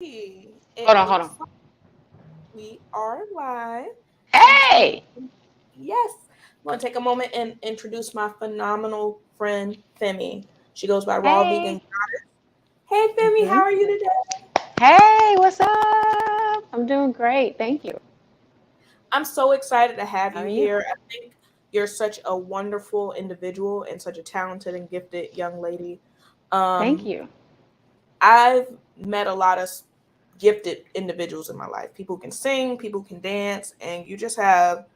It Hold looks on. like we are live. So I'm just going Hey. to, yes, I'm going to take a moment and introduce my phenomenal friend, Femi. She goes by Raw Vegan. Hey. Hey, Femi, how hmm are you today? Hey, what's up? I'm doing great. Thank you. I'm so excited to have How you are you? here. I think you're such a wonderful individual and such a talented and gifted young lady. Thank Um, you. I've met a lot of gifted individuals in my life. People can sing, people can dance, and you just have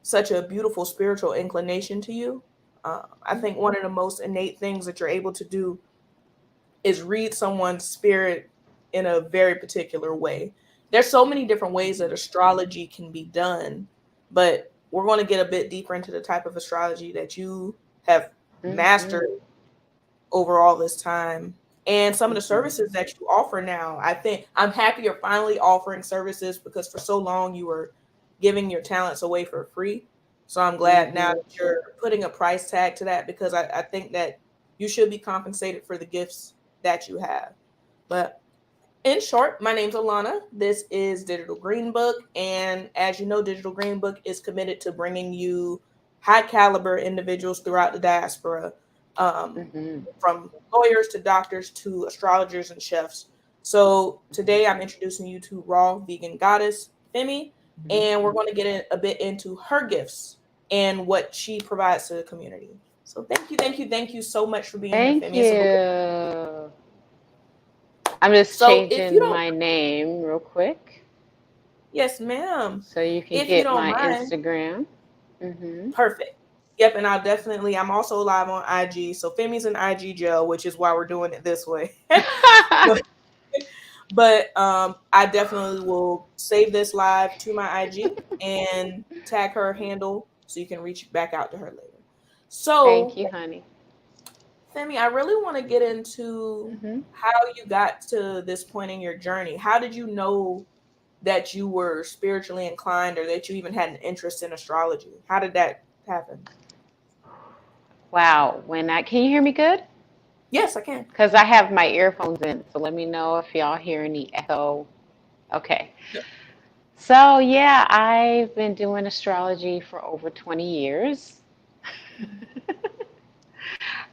such a beautiful spiritual inclination to you. I think one of the most innate things that you're able to do is read someone's spirit in a very particular way. There's so many different ways that astrology can be done, but we're going to get a bit deeper into the type of astrology that you have hmm mastered over all this time and some of the hmm services that you offer now. I think I'm happy you're finally offering services because for so long you were giving your talents away for free. So I'm glad now hmm that you're putting a price tag to that because I think that you should be compensated for the gifts that you have. But in short, my name's Alana. This is Digital Green Book. And as you know, Digital Green Book is committed to bringing you high caliber individuals throughout the diaspora, um, hmm from lawyers to doctors to astrologers and chefs. So today I'm introducing you to Raw Vegan Goddess, Femi, and we're going to get a bit into her gifts and what she provides to the community. So thank you so much for being here, Thank Femi. It's a you. I'm just so if you changing don't, my name real quick yes, ma'am. so you can If you get don't my mind, Instagram. hmm perfect. Yep, and I'm also live on IG. So Femi's in IG jail, which is why we're doing it this way. but I definitely will save this live to my IG and tag her handle so you can reach back out to her later. Thank So, you, honey. Femi, I really want to get into hmm how you got to this point in your journey. How did you know that you were spiritually inclined or that you even had an interest in astrology? How did that happen? Wow. Can you hear me good? Yes, I can. Because I have my earphones in. So let me know if y'all hear any echo. Okay. Yep. So, yeah, I've been doing astrology for over 20 years.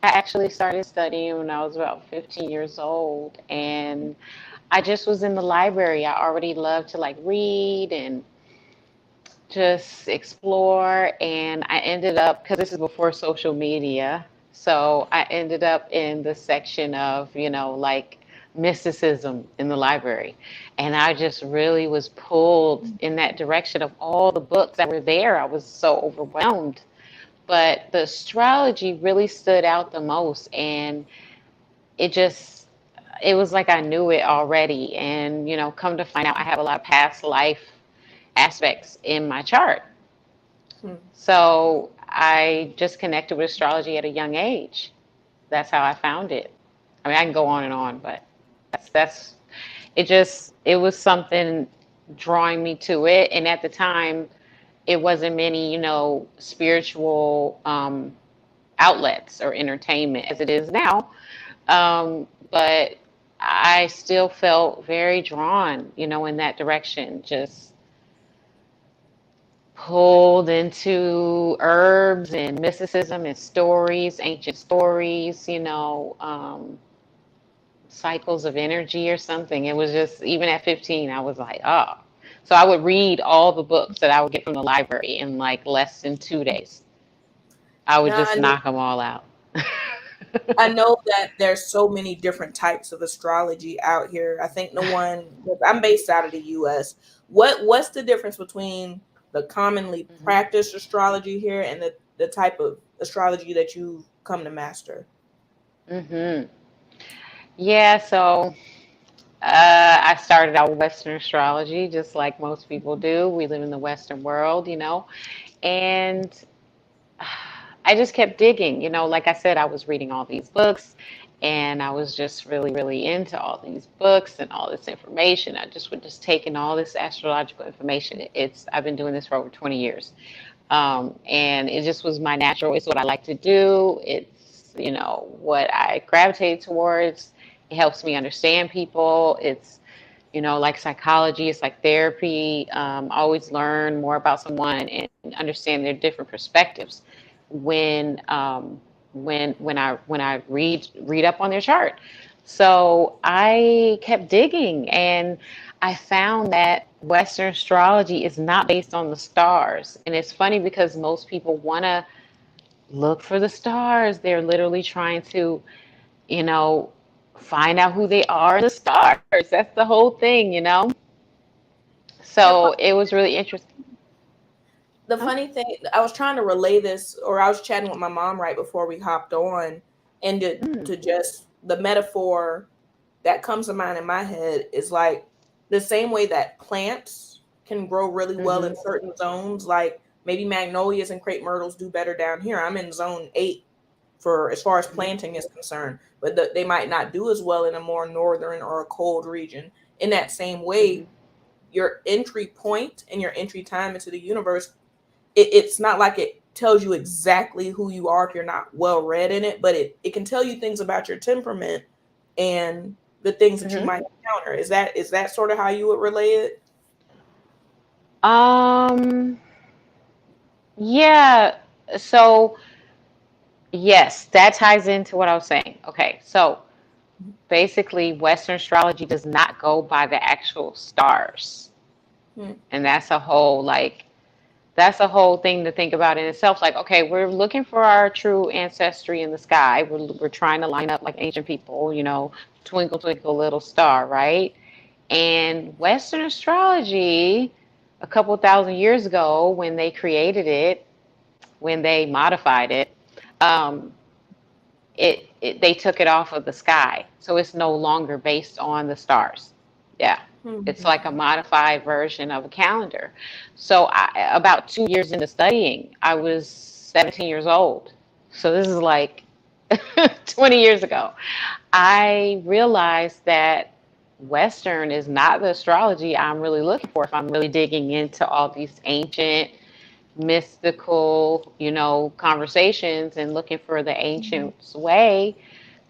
I actually started studying when I was about 15 years old, and I just was in the library. I already loved to like read and just explore, and I ended up, because this is before social media, so I ended up in the section of, like mysticism in the library. And I just really was pulled in that direction of all the books that were there. I was so overwhelmed. But the astrology really stood out the most, and it just, it was like I knew it already. And, come to find out, I have a lot of past life aspects in my chart. Hmm. So I just connected with astrology at a young age. That's how I found it. I mean, I can go on and on, but that's it was something drawing me to it. And at the time, it wasn't many, spiritual outlets or entertainment as it is now. But I still felt very drawn, in that direction. Just pulled into herbs and mysticism and stories, ancient stories, cycles of energy or something. It was just, even at 15, I was like, oh. So I would read all the books that I would get from the library in like less than 2 days. I would Now just knock them all out. I know that there's so many different types of astrology out here. I think I'm based out of the US. What's the difference between the commonly practiced astrology here and the type of astrology that you've come to master? hmm Yeah, so I started out with Western astrology, just like most people do. We live in the Western world, and I just kept digging. Like I said, I was reading all these books and I was just really, really into all these books and all this information. I just would just take in all this astrological information. I've been doing this for over 20 years. And it just was my natural, it's what I like to do. It's, what I gravitate towards. It helps me understand people. It's like psychology, it's like therapy. Always learn more about someone and understand their different perspectives when when I read up on their chart. So I kept digging, and I found that Western astrology is not based on the stars. And it's funny because most people want to look for the stars. They're literally trying to, you know, find out who they are in the stars. That's the whole thing. The So fu- it was really interesting. the Huh? funny thing, I was trying to relay this, or I was chatting with my mom right before we hopped on, and Mm, to just the metaphor that comes to mind in my head is like the same way that plants can grow really well in mm-hmm, certain zones, like maybe magnolias and crepe myrtles do better down here. I'm in zone 8 for as far as planting is concerned, but they might not do as well in a more northern or a cold region. In that same way, mm-hmm, your entry point and your entry time into the universe, it's not like it tells you exactly who you are if you're not well read in it, but it can tell you things about your temperament and the things that you mm-hmm. might encounter. Is that sort of how you would relay it? Um, yeah. So yes, that ties into what I was saying. Okay, so basically, Western astrology does not go by the actual stars, Hmm. and that's a whole thing to think about in itself. Like, okay, we're looking for our true ancestry in the sky. We're trying to line up like ancient people, twinkle, twinkle, little star, right? And Western astrology, a couple thousand years ago, when they created it, when they modified it, um, they took it off of the sky, so it's no longer based on the stars. Yeah, it's like a Hmm. modified version of a calendar. So about 2 years into studying, I was 17 years old. So this is like 20 years ago. I realized that Western is not the astrology I'm really looking for if I'm really digging into all these ancient mystical, conversations and looking for the ancient way,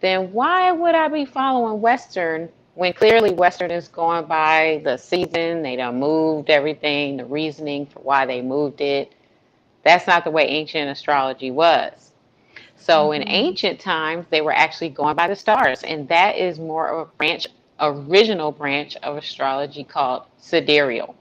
then why would I be following Western when clearly Western is going by the season? They done moved everything, the reasoning for why they moved it. That's not the way ancient astrology was. So in Hmm. ancient times, they were actually going by the stars, and that is more of a original branch of astrology called sidereal.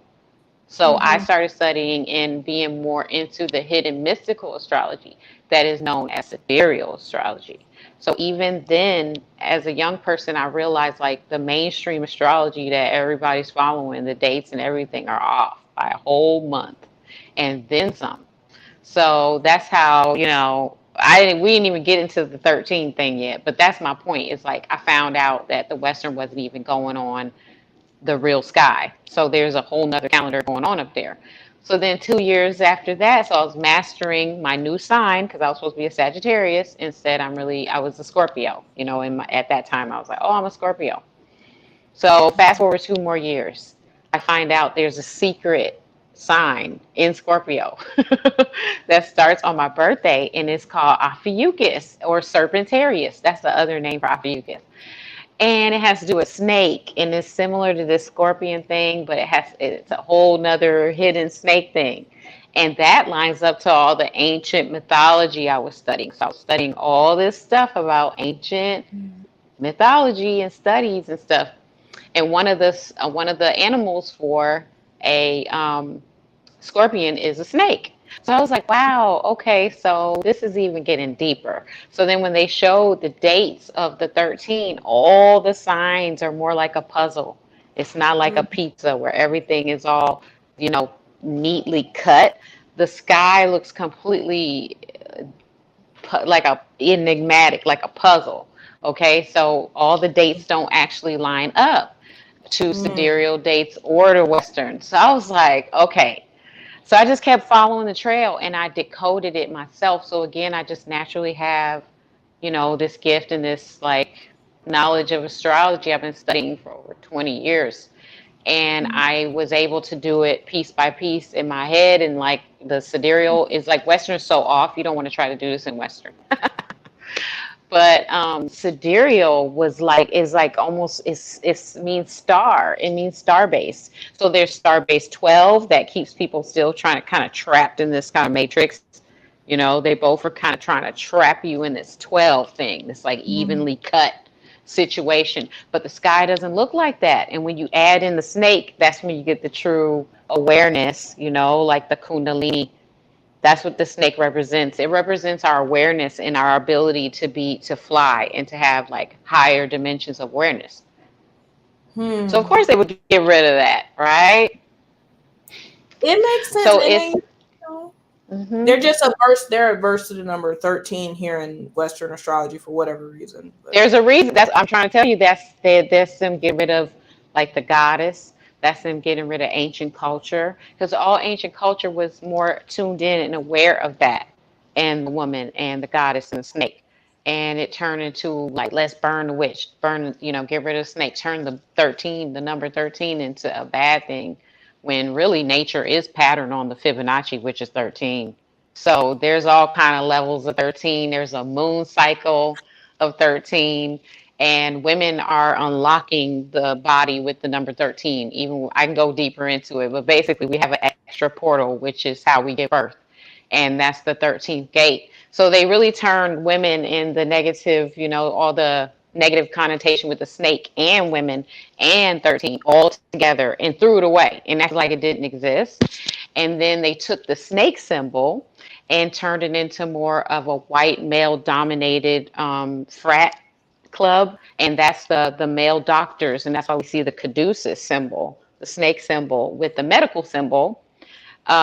So I Hmm. started studying and being more into the hidden mystical astrology that is known as sidereal astrology. So even then, as a young person, I realized like the mainstream astrology that everybody's following, the dates and everything are off by a whole month and then some. So that's how, we didn't even get into the 13 thing yet, but that's my point. It's like I found out that the Western wasn't even going on the real sky. So there's a whole nother calendar going on up there. So then 2 years after that, so I was mastering my new sign because I was supposed to be a Sagittarius. Instead, I was a Scorpio. At that time, I was like, oh, I'm a Scorpio. So fast forward 2 more years, I find out there's a secret sign in Scorpio that starts on my birthday, and it's called Ophiuchus or Serpentarius. That's the other name for Ophiuchus, and it has to do with snake, and it's similar to this scorpion thing, but it's a whole nother hidden snake thing, and that lines up to all the ancient mythology I was studying. So I was studying all this stuff about ancient mythology and studies and stuff, and one of the animals for a scorpion is a snake. So I was like, wow, okay, so this is even getting deeper. So then when they showed the dates of the 13, all the signs are more like a puzzle. It's not like a pizza where everything is all, you know, neatly cut. The sky looks completely like a enigmatic, like a puzzle. Okay, so all the dates don't actually line up to Hmm. sidereal dates or to Western. So I was like, okay, so I just kept following the trail and I decoded it myself. So again, I just naturally have, this gift and this like knowledge of astrology I've been studying for over 20 years. And I was able to do it piece by piece in my head. And like the sidereal is like Western is so off, you don't want to try to do this in Western. But sidereal is like almost it means star. It means star base. So there's star base 12 that keeps people still trying to kind of trapped in this kind of matrix. You know, they both are kind of trying to trap you in this 12 thing, this like Mhm. evenly cut situation. But the sky doesn't look like that. And when you add in the snake, that's when you get the true awareness, you know, like the Kundalini. That's what the snake represents. It represents our awareness and our ability to fly and to have like higher dimensions of awareness. So of Hmm. course they would get rid of that, right? It makes sense, So and then it's you know, mhm. they're just averse. They're averse to the number 13 here in Western astrology for whatever reason. But There's a reason. That's I'm trying to tell you. That's them getting rid of like the goddess. That's them getting rid of ancient culture because all ancient culture was more tuned in and aware of that and the woman and the goddess and the snake. And it turned into like let's burn the witch, burn get rid of the snake, turn the number 13 into a bad thing, when really nature is patterned on the Fibonacci, which is 13. So there's all kind of levels of 13. There's a moon cycle of 13, and women are unlocking the body with the number 13. Even I can go deeper into it, but basically we have an extra portal, which is how we give birth, and that's the 13th gate. So they really turned women in the negative, all the negative connotation with the snake and women and 13 all together and threw it away and acted like it didn't exist. And then they took the snake symbol and turned it into more of a white male dominated frat club, and that's the male doctors, and that's why we see the caduceus symbol, the snake symbol with the medical symbol.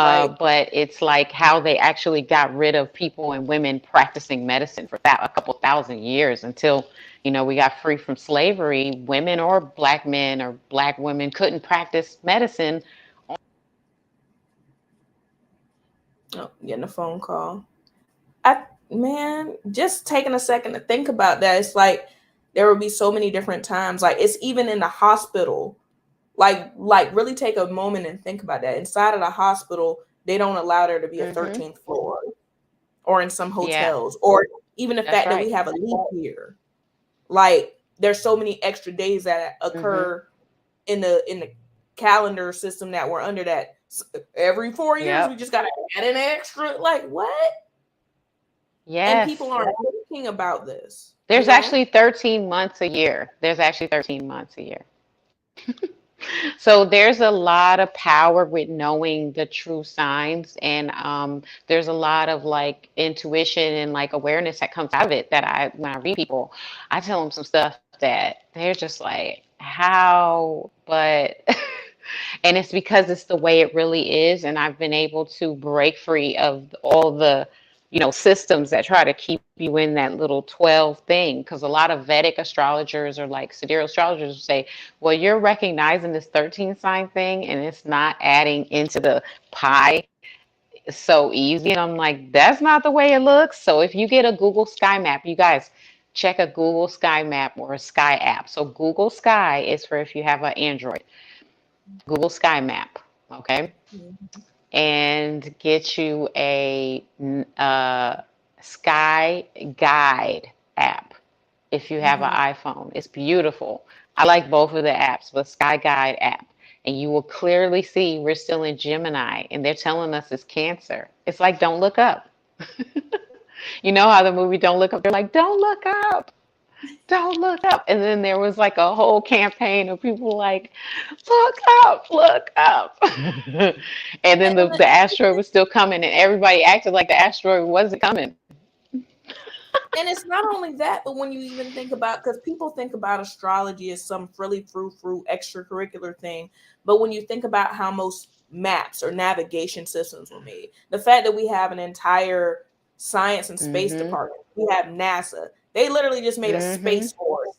right. But it's like how they actually got rid of people and women practicing medicine for a couple thousand years until we got free from slavery. Women or black men or black women couldn't practice medicine. Oh, getting a phone call. I Man, just taking a second to think about that. It's like there will be so many different times. Like it's even in the hospital. Like really take a moment and think about that. Inside of the hospital, they don't allow there to be a Hmm. 13th floor, or in some Yeah, hotels, or even the that's fact that right. we have a leap year. Like there's so many extra days that Hmm. occur in the calendar system that we're under, that every 4 years we Yep. just gotta add an extra. Like what? And people Yes. aren't thinking about this, you There's know? actually 13 months a year. There's actually 13 months a year. So there's a lot of power with knowing the true signs, and there's a lot of like intuition and like awareness that comes out of it. That when I read people, I tell them some stuff that they're just like, how? But and it's because it's the way it really is, and I've been able to break free of all the systems that try to keep you in that little 12 thing, because a lot of Vedic astrologers or like sidereal astrologers say, well, you're recognizing this 13 sign thing and it's not adding into the pie so easy. And I'm like, that's not the way it looks. So if you get a Google Sky Map, you guys check a Google Sky Map or a Sky app. So Google Sky is for if you have an Android. Google Sky Map, okay? Mhm. And get you a Sky Guide app if you have an Mhm. iPhone. It's beautiful. I like both of the apps, but Sky Guide app. And you will clearly see we're still in Gemini and they're telling us it's Cancer. It's like, don't look up. You know how the movie Don't Look Up? They're like, don't look up. Don't look up. And then there was like a whole campaign of people like, look up, look up. And then the asteroid was still coming and everybody acted like the asteroid wasn't coming. And it's not only that, but when you even think about, because people think about astrology as some frilly frou extracurricular thing, but when you think about how most maps or navigation systems were made, the fact that we have an entire science and space Mm-hmm. department, we have NASA. They literally just made a Mm-hmm. space force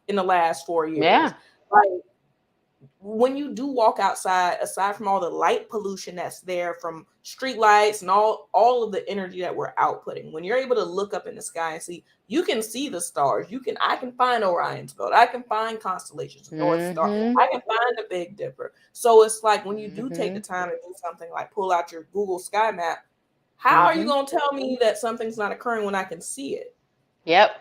in the last 4 years. Yeah. Like when you do walk outside, aside from all the light pollution that's there from street lights and all of the energy that we're outputting, when you're able to look up in the sky and see, you can see the stars. I can find Orion's belt. I can find constellations, the North Star. Mm-hmm. I can find the Big Dipper. So it's like when you do take Mm-hmm. the time to do something like pull out your Google Sky Map, how are you Mm-hmm. going to tell me that something's not occurring when I can see it? Yep.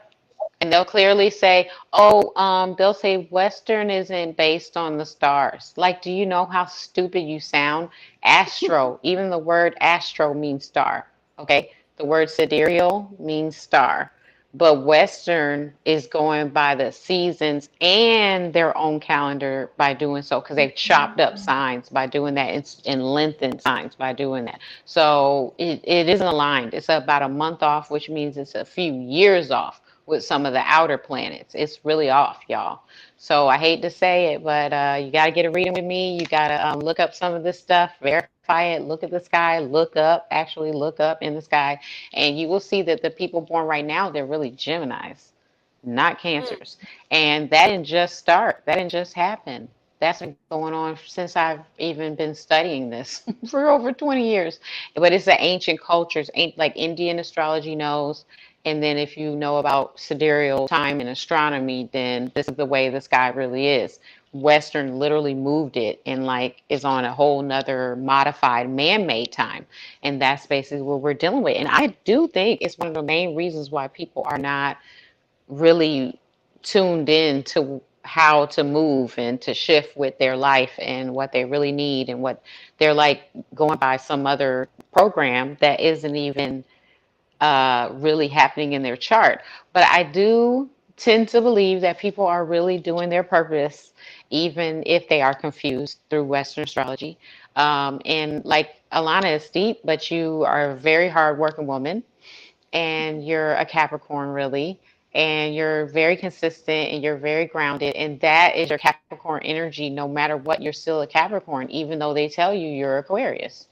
And they'll clearly say, oh, they'll say Western isn't based on the stars. Like, do you know how stupid you sound? Astro, even the word astro means star. Okay. The word sidereal means star. But Western is going by the seasons and their own calendar by doing so, because they've chopped up signs by doing that and lengthened signs by doing that. So it isn't aligned. It's about a month off, which means it's a few years off with some of the outer planets. It's really off, y'all. So I hate to say it, but you got to get a reading with me. You got to look up some of this stuff, verify it, look at the sky, look up, actually look up in the sky, and you will see that the people born right now, they're really Geminis, not Mm, Cancers. And that didn't just start, that didn't just happen. That's been going on since I've even been studying this for over 20 years. But it's an ancient cultures, like Indian astrology knows. And then if you know about sidereal time and astronomy, then this is the way the sky really is. Western literally moved it and like is on a whole nother modified man-made time. And that's basically what we're dealing with. And I do think it's one of the main reasons why people are not really tuned in to how to move and to shift with their life and what they really need and what they're like going by some other program that isn't even really happening in their chart. But I do tend to believe that people are really doing their purpose, even if they are confused through Western astrology. And like Alana is deep, but you are a very hardworking woman and you're a Capricorn, really. And you're very consistent and you're very grounded. And that is your Capricorn energy. No matter what, you're still a Capricorn, even though they tell you you're Aquarius.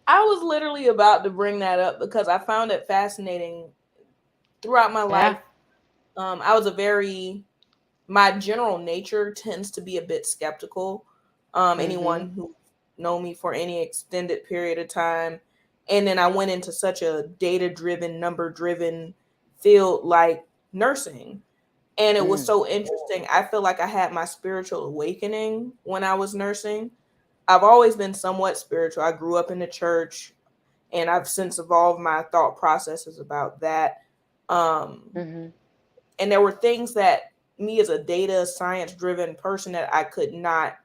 I was literally about to bring that up because I found it fascinating throughout my life. Yeah. I was a very my general nature tends to be a bit skeptical. Mm-hmm. Anyone who know me for any extended period of time, and then I went into such a data driven, number driven field like nursing, and it was Mm. so interesting. I feel like I had my spiritual awakening when I was nursing. I've always been somewhat spiritual. I grew up in the church, and I've since evolved my thought processes about that. Um, Mm-hmm. and there were things that me as a data science driven person that I could not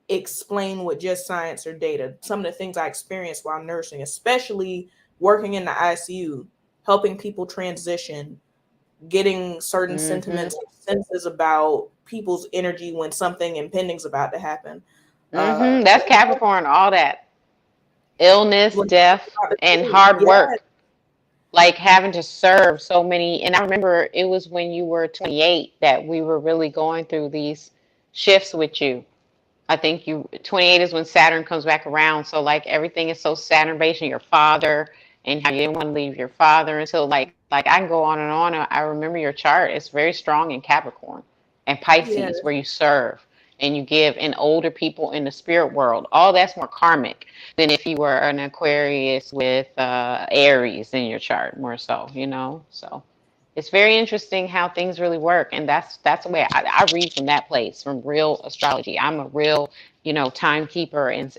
explain with just science or data. Some of the things I experienced while nursing, especially working in the ICU, helping people transition, getting certain Mm-hmm. sentiments, senses about people's energy when something impending is about to happen. Mm-hmm. When That's Capricorn, all that illness, when death, about to and leave, hard yeah, work, like having to serve so many. And I remember it was when you were 28 that we were really going through these shifts with you. I think you 28 is when Saturn comes back around. So like everything is so Saturn based on your father and how you didn't want to leave your father until like I can go on and on. I remember your chart. It's very strong in Capricorn and yeah, Pisces where you serve and you give and older people in the spirit world. All that's more karmic than if you were an Aquarius with Aries in your chart, more so, you know. So it's very interesting how things really work, and that's the way I read from that place, from real astrology. I'm a real, timekeeper and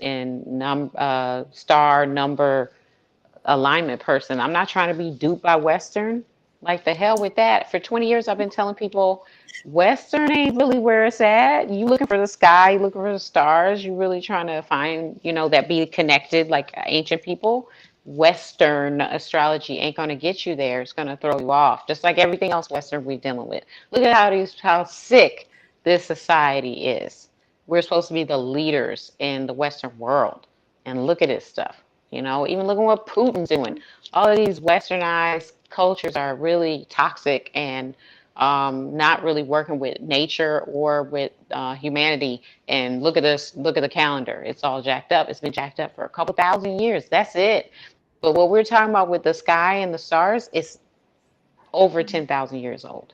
star number alignment person. I'm not trying to be duped by Western. Like the hell with that. For 20 years, I've been telling people Western ain't really where it's at. You looking for the sky, you looking for the stars. You really trying to find, that be connected like ancient people. Western astrology ain't going to get you there. It's going to throw you off, just like everything else Western we're dealing with. Look at how sick this society is. We're supposed to be the leaders in the Western world, and look at this stuff. Even look at what Putin's doing. All of these westernized cultures are really toxic and not really working with nature or with humanity. And look at this, look at the calendar. It's all jacked up. It's been jacked up for a couple thousand years. That's it. But what we're talking about with the sky and the stars is over 10,000 years old,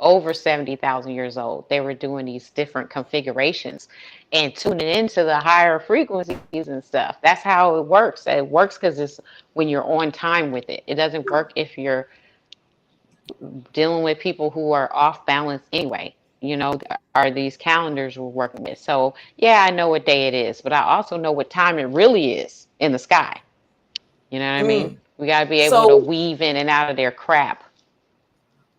over 70,000 years old. They were doing these different configurations and tuning into the higher frequencies and stuff. That's how it works. It works because it's when you're on time with it. It doesn't work if you're dealing with people who are off balance anyway. Are these calendars we're working with. So, yeah, I know what day it is, but I also know what time it really is in the sky. You know what I mean? mm. We got to be able to So weave in and out of their crap.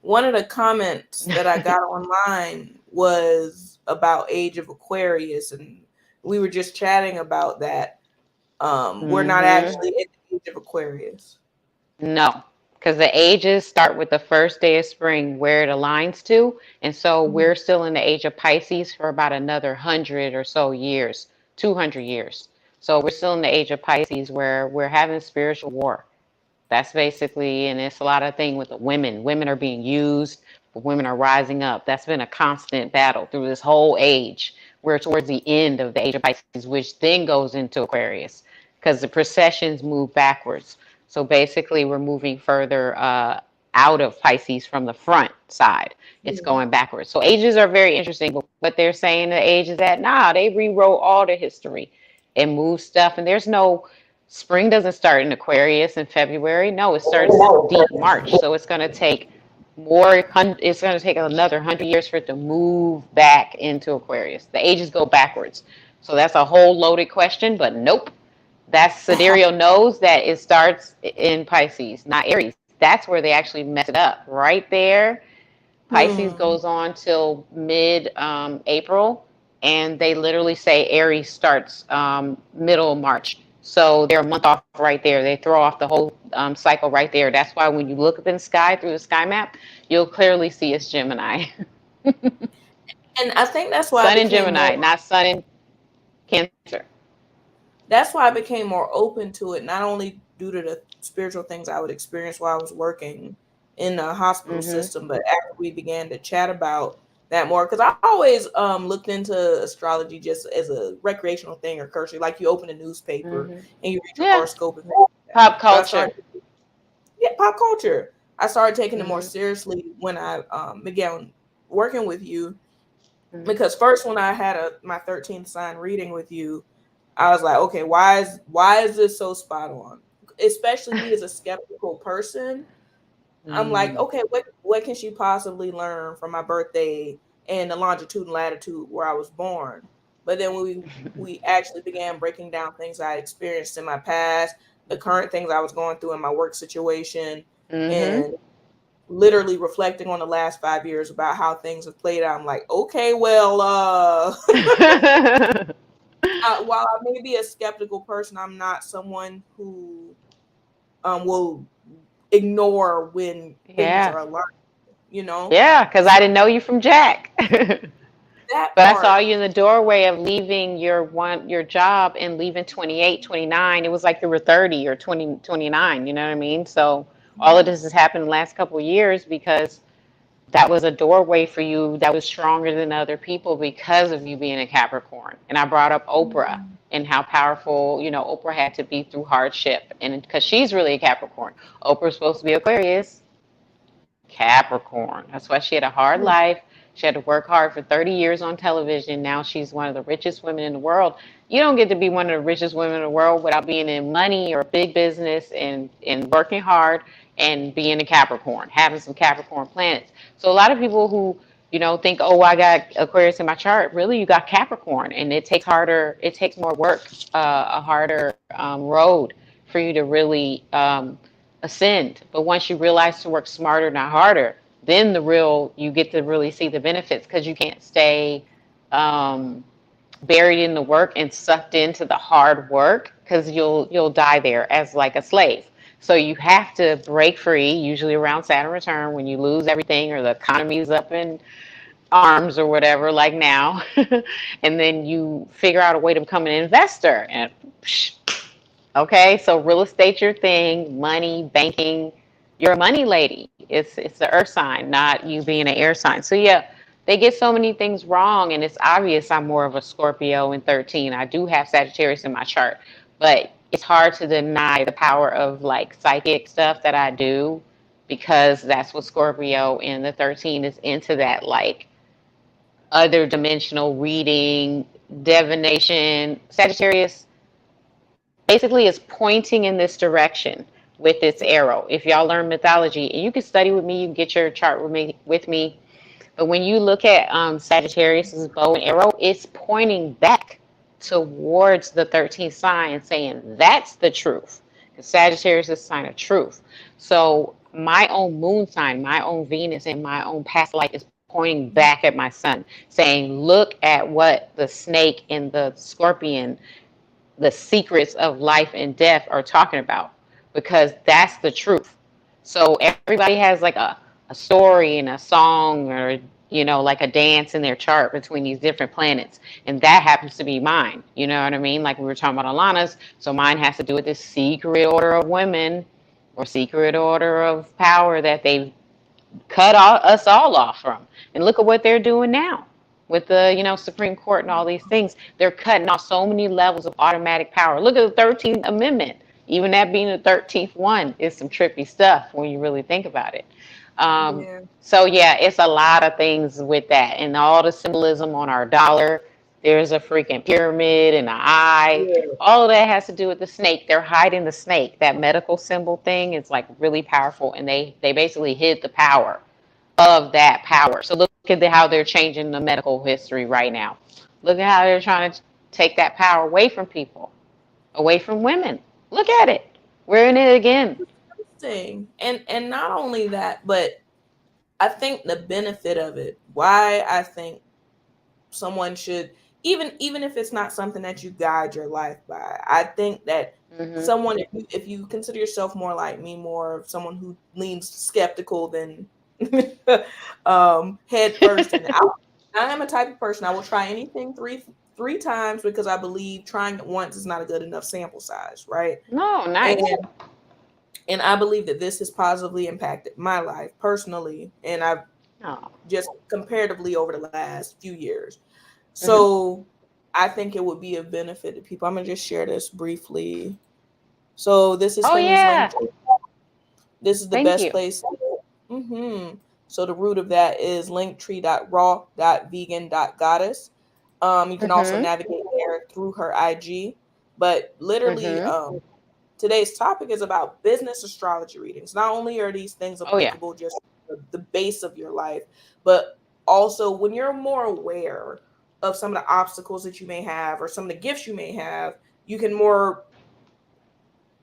one of the comments that I got online was about age of Aquarius, and we were just chatting about that. We're not Hmm. actually in the age of Aquarius. No, because the ages start with the first day of spring where it aligns to. And so Mhm. we're still in the age of Pisces for about another 100 or so years, 200 years. So we're still in the age of Pisces where we're having spiritual war. That's basically, and it's a lot of thing with the women. Women are being used, but women are rising up. That's been a constant battle through this whole age. We're towards the end of the age of Pisces, which then goes into Aquarius because the precessions move backwards. So basically, we're moving further out of Pisces from the front side. It's Yeah. going backwards. So ages are very interesting. But what they're saying the age is that, nah, they rewrote all the history and moved stuff. And there's no spring doesn't start in Aquarius in February. No, it starts deep March. So it's going to take more. It's going to take another 100 years for it to move back into Aquarius. The ages go backwards. So that's a whole loaded question, but nope. That sidereal knows that it starts in Pisces, not Aries. That's where they actually mess it up. Right there, Pisces Hmm. goes on till mid April, and they literally say Aries starts middle of March. So they're a month off right there. They throw off the whole cycle right there. That's why when you look up in the sky through the sky map, you'll clearly see it's Gemini. And I think that's why I Sun in became more. Gemini, not Sun in Cancer. That's why I became more open to it, not only due to the spiritual things I would experience while I was working in the hospital Mm-hmm. system, but after we began to chat about that more, because I always looked into astrology just as a recreational thing or cursory, like you open a newspaper Mm-hmm. and you read your Yeah. horoscope and things like that. Pop But I culture. started, yeah, pop culture. I started taking it more Mm-hmm. seriously when I began working with you, Mm-hmm. because first when I had my 13th sign reading with you, I was like, okay, why is this so spot on? Especially me as a skeptical person, I'm like, Mm. okay, what can she possibly learn from my birthday and the longitude and latitude where I was born? But then when we actually began breaking down things I experienced in my past, the current things I was going through in my work situation, Mm-hmm. and literally reflecting on the last 5 years about how things have played out, I'm like, okay, well, while I may be a skeptical person, I'm not someone who will ignore when things Yeah. are aligned. You know, Yeah, because I so didn't know you from Jack. that But I saw part. you in the doorway of leaving your job and leaving 28, 29. It was like you were 30 or 20, 29. You know what I mean? So all of this has happened in the last couple of years because that was a doorway for you that was stronger than other people because of you being a Capricorn. And I brought up Oprah and how powerful, Oprah had to be through hardship. And because she's really a Capricorn. Oprah's supposed to be Aquarius. Capricorn. That's why she had a hard life. She had to work hard for 30 years on television. Now she's one of the richest women in the world. You don't get to be one of the richest women in the world without being in money or big business and working hard and being a Capricorn, having some Capricorn planets. So a lot of people who, think, oh, I got Aquarius in my chart. Really, you got Capricorn, and it takes more work, a harder road for you to really ascend. But once you realize to work smarter, not harder, then you get to really see the benefits because you can't stay um, buried in the work and sucked into the hard work because you'll die there as like a slave. So you have to break free, usually around Saturn return when you lose everything or the economy's up in arms or whatever, like now, and then you figure out a way to become an investor and. Psh, okay, so real estate's your thing, money, banking. You're a money lady. It's the earth sign, not you being an air sign. So yeah, they get so many things wrong, and it's obvious I'm more of a Scorpio in 13. I do have Sagittarius in my chart, but it's hard to deny the power of like psychic stuff that I do because that's what Scorpio in the 13 is into, that like other dimensional reading, divination. Sagittarius basically is pointing in this direction with its arrow. If y'all learn mythology, and you can study with me, you can get your chart with me. But when you look at Sagittarius's bow and arrow, it's pointing back towards the 13th sign, saying that's the truth. Because Sagittarius is a sign of truth. So my own moon sign, my own Venus, and my own past life is pointing back at my sun, saying, look at what the snake and the scorpion, the secrets of life and death are talking about, because that's the truth. So everybody has like a story and a song, or like a dance in their chart between these different planets, and that happens to be mine. You know what I mean? Like we were talking about Alana's, so mine has to do with this secret order of women, or secret order of power that they've us all off from. And look at what they're doing now with the Supreme Court and all these things. They're cutting off so many levels of automatic power. Look at the 13th Amendment. Even that being the 13th one is some trippy stuff when you really think about it. Um, Yeah. so yeah, it's a lot of things with that, and all the symbolism on our dollar. There's a freaking pyramid and an eye. Yeah. All of that has to do with the snake. They're hiding the snake. That medical symbol thing is like really powerful, and they basically hid the power of that power. So look at how they're changing the medical history right now. Look at how they're trying to take that power away from people, away from women. Look at it. We're in it again. Interesting. And not only that, but I think the benefit of it, why I think someone should, even if it's not something that you guide your life by, I think that Hmm. someone, if you consider yourself more like me, more of someone who leans skeptical than head first, and I am a type of person, I will try anything three times, because I believe trying it once is not a good enough sample size, right? No, and nice. and I believe that this has positively impacted my life personally, and I've Oh. just comparatively over the last few years. Hmm. So I think it would be a benefit to people. I'm gonna just share this briefly. So this is Oh Femi's link. yeah. This is the Thank best you. place. Mm-hmm. So the root of that is linktree.raw.vegan.goddess. You can also Hmm. navigate there through her IG. But literally, Hmm. today's topic is about business astrology readings. Not only are these things Oh yeah. applicable just to the base of your life, but also when you're more aware of some of the obstacles that you may have or some of the gifts you may have, you can more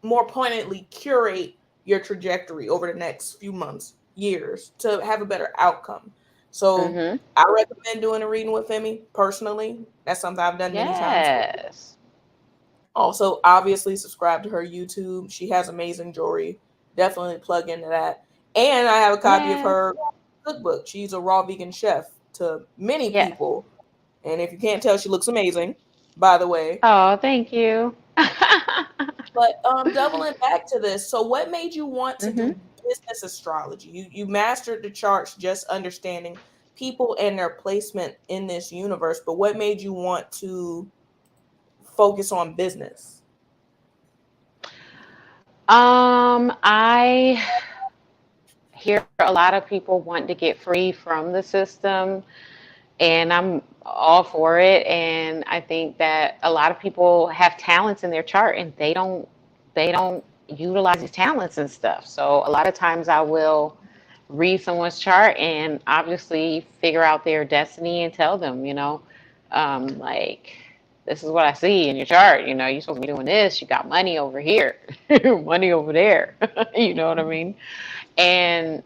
pointedly curate your trajectory over the next few months, years, to have a better outcome. So Hmm. I recommend doing a reading with Femi personally. That's something I've done many times. Yes. Also, obviously, subscribe to her YouTube. She has amazing jewelry. Definitely plug into that. And I have a copy of Yeah. her cookbook. She's a raw vegan chef to many Yes. people. And if you can't tell, she looks amazing, by the way. Oh, thank you. But doubling back to this, so what made you want to Hmm. do business astrology? You mastered the charts, just understanding people and their placement in this universe. But what made you want to focus on business? I hear a lot of people want to get free from the system, and I'm all for it. And I think that a lot of people have talents in their chart, and they don't utilize these talents and stuff. So a lot of times I will read someone's chart and obviously figure out their destiny and tell them, like, this is what I see in your chart. You're supposed to be doing this. You got money over here, money over there. You know what I mean? And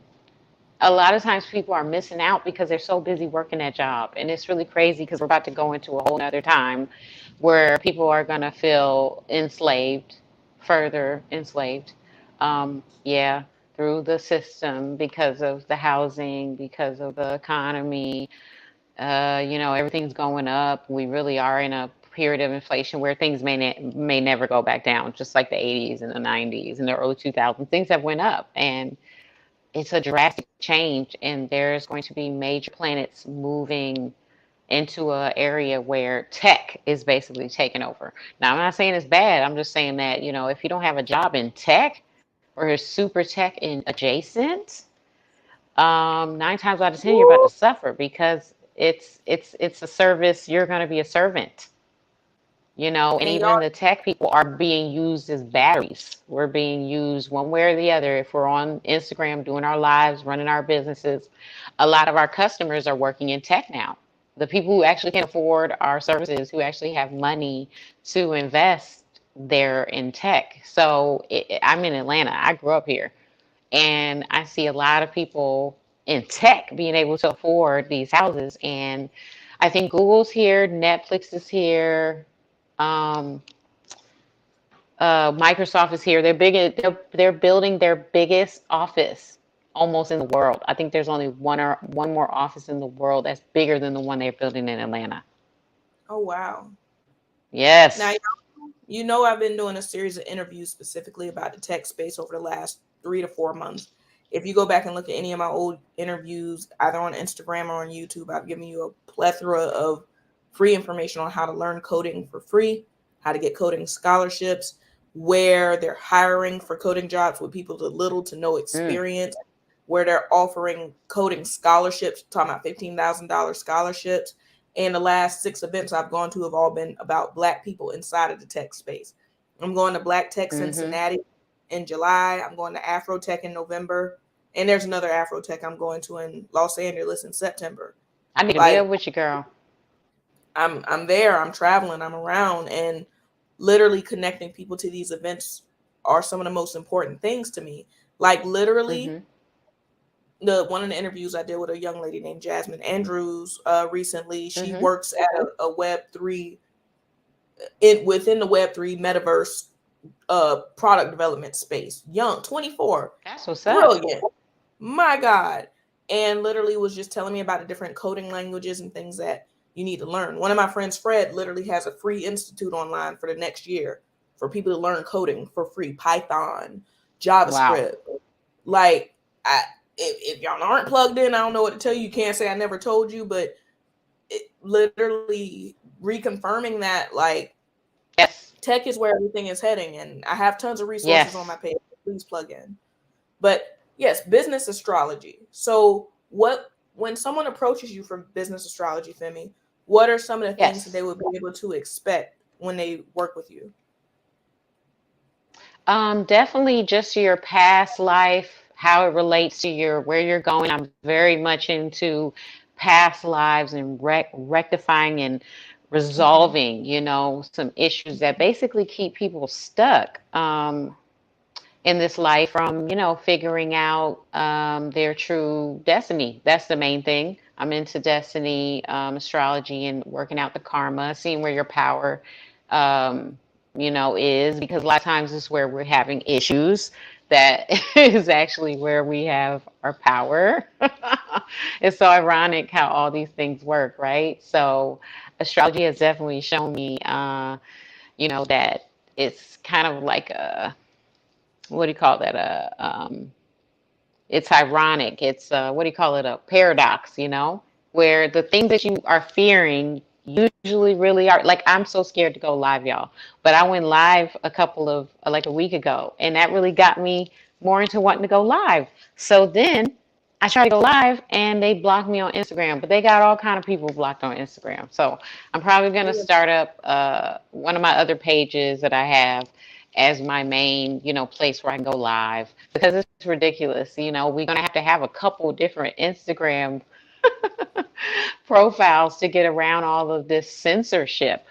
a lot of times people are missing out because they're so busy working that job. And it's really crazy because we're about to go into a whole nother time where people are going to feel enslaved, further enslaved. Yeah, through the system because of the housing, because of the economy. Everything's going up. We really are in a period of inflation where things may never go back down, just like the 80s and the 90s and the early 2000s. Things have went up, and it's a drastic change, and there's going to be major planets moving into an area where tech is basically taking over. Now, I'm not saying it's bad. I'm just saying that, if you don't have a job in tech or is super tech in adjacent, 9 times out of 10 you're about to suffer because it's a service. You're going to be a servant. And And even y'all, the tech people are being used as batteries. We're being used one way or the other. If we're on Instagram doing our lives, running our businesses, a lot of our customers are working in tech now. The people who actually can afford our services, who actually have money to invest, they're in tech. So I'm in Atlanta. I grew up here. And I see a lot of people in tech being able to afford these houses. And I think Google's here, Netflix is here, um, Microsoft is here. They're building their biggest office almost in the world. I think there's only one more office in the world that's bigger than the one they're building in Atlanta. Oh wow. Now, Yes. you know, I've been doing a series of interviews specifically about the tech space over the last 3 to 4 months. If you go back and look at any of my old interviews, either on Instagram or on YouTube, I've given you a plethora of free information on how to learn coding for free, how to get coding scholarships, where they're hiring for coding jobs with people with little to no Mm, experience, where they're offering coding scholarships, talking about $15,000 scholarships. And the last 6 events I've gone to have all been about Black people inside of the tech space. I'm going to Black Tech mm-hmm. Cincinnati in July. I'm going to Afro Tech in November. And there's another Afro Tech I'm going to in Los Angeles in September. I need to meet up Like, with you, girl. I'm there, I'm traveling, I'm around, and literally connecting people to these events are some of the most important things to me. Like literally, Mm-hmm. the one of the interviews I did with a young lady named Jasmine Andrews recently. She Mm-hmm. works at a Web3 within the Web3 metaverse product development space. Young, 24, That's what's up. brilliant. My God. And literally was just telling me about the different coding languages and things that you need to learn. One of my friends, Fred, literally has a free institute online for the next year for people to learn coding for free. Python, Wow. JavaScript. Like, I, if y'all aren't plugged in, I don't know what to tell you. You can't say I never told you, but literally reconfirming that, like, Yes. tech is where everything is heading, and I have tons of resources on my Yes. page. Please plug in. But yes, business astrology. So what when someone approaches you for business astrology, Femi, what are some of the things that they Yes. would be able to expect when they work with you? Definitely just your past life, how it relates to your where you're going. I'm very much into past lives and rectifying and Mm-hmm. resolving, some issues that basically keep people stuck. In this life from, figuring out their true destiny. That's the main thing. I'm into destiny, astrology, and working out the karma, seeing where your power, um, is, because a lot of times this is where we're having issues. That is actually where we have our power. It's so ironic how all these things work, right? So, astrology has definitely shown me, that it's kind of like a what do you call that? It's ironic. It's what do you call it? A paradox, where the things that you are fearing usually really are. Like I'm so scared to go live, y'all, but I went live a couple of like a week ago, and that really got me more into wanting to go live. So then I tried to go live, and they blocked me on Instagram. But they got all kind of people blocked on Instagram. So I'm probably gonna start up one of my other pages that I have as my main, place where I can go live because it's ridiculous. We're gonna have to have a couple different Instagram profiles to get around all of this censorship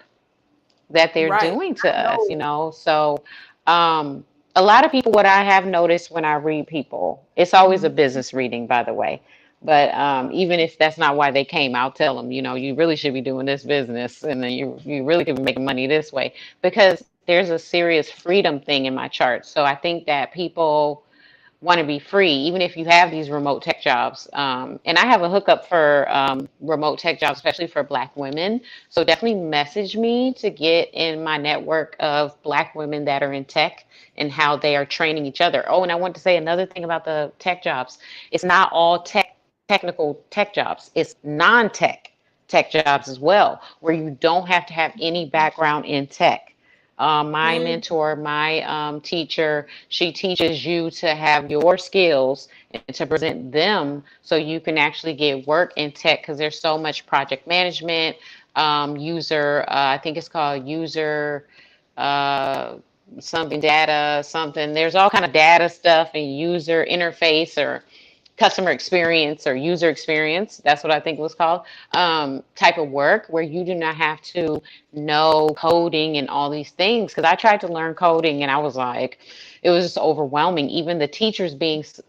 that they're Right. doing to I us, know. So, a lot of people, what I have noticed when I read people, it's always a Mhm. business reading, by the way. But even if that's not why they came, I'll tell them, you really should be doing this business, and then you really could be making money this way because there's a serious freedom thing in my chart. So I think that people want to be free, even if you have these remote tech jobs. And I have a hookup for remote tech jobs, especially for Black women. So definitely message me to get in my network of Black women that are in tech and how they are training each other. Oh, and I want to say another thing about the tech jobs. It's not all technical tech jobs. It's non-tech tech jobs as well, where you don't have to have any background in tech. My Mm, mentor, my teacher, she teaches you to have your skills and to present them so you can actually get work in tech because there's so much project management, I think it's called user uh, something data, something. There's all kind of data stuff and user interface or customer experience or user experience, that's what I think it was called, type of work where you do not have to know coding and all these things. Because I tried to learn coding and I was like, it was just overwhelming. Even the teachers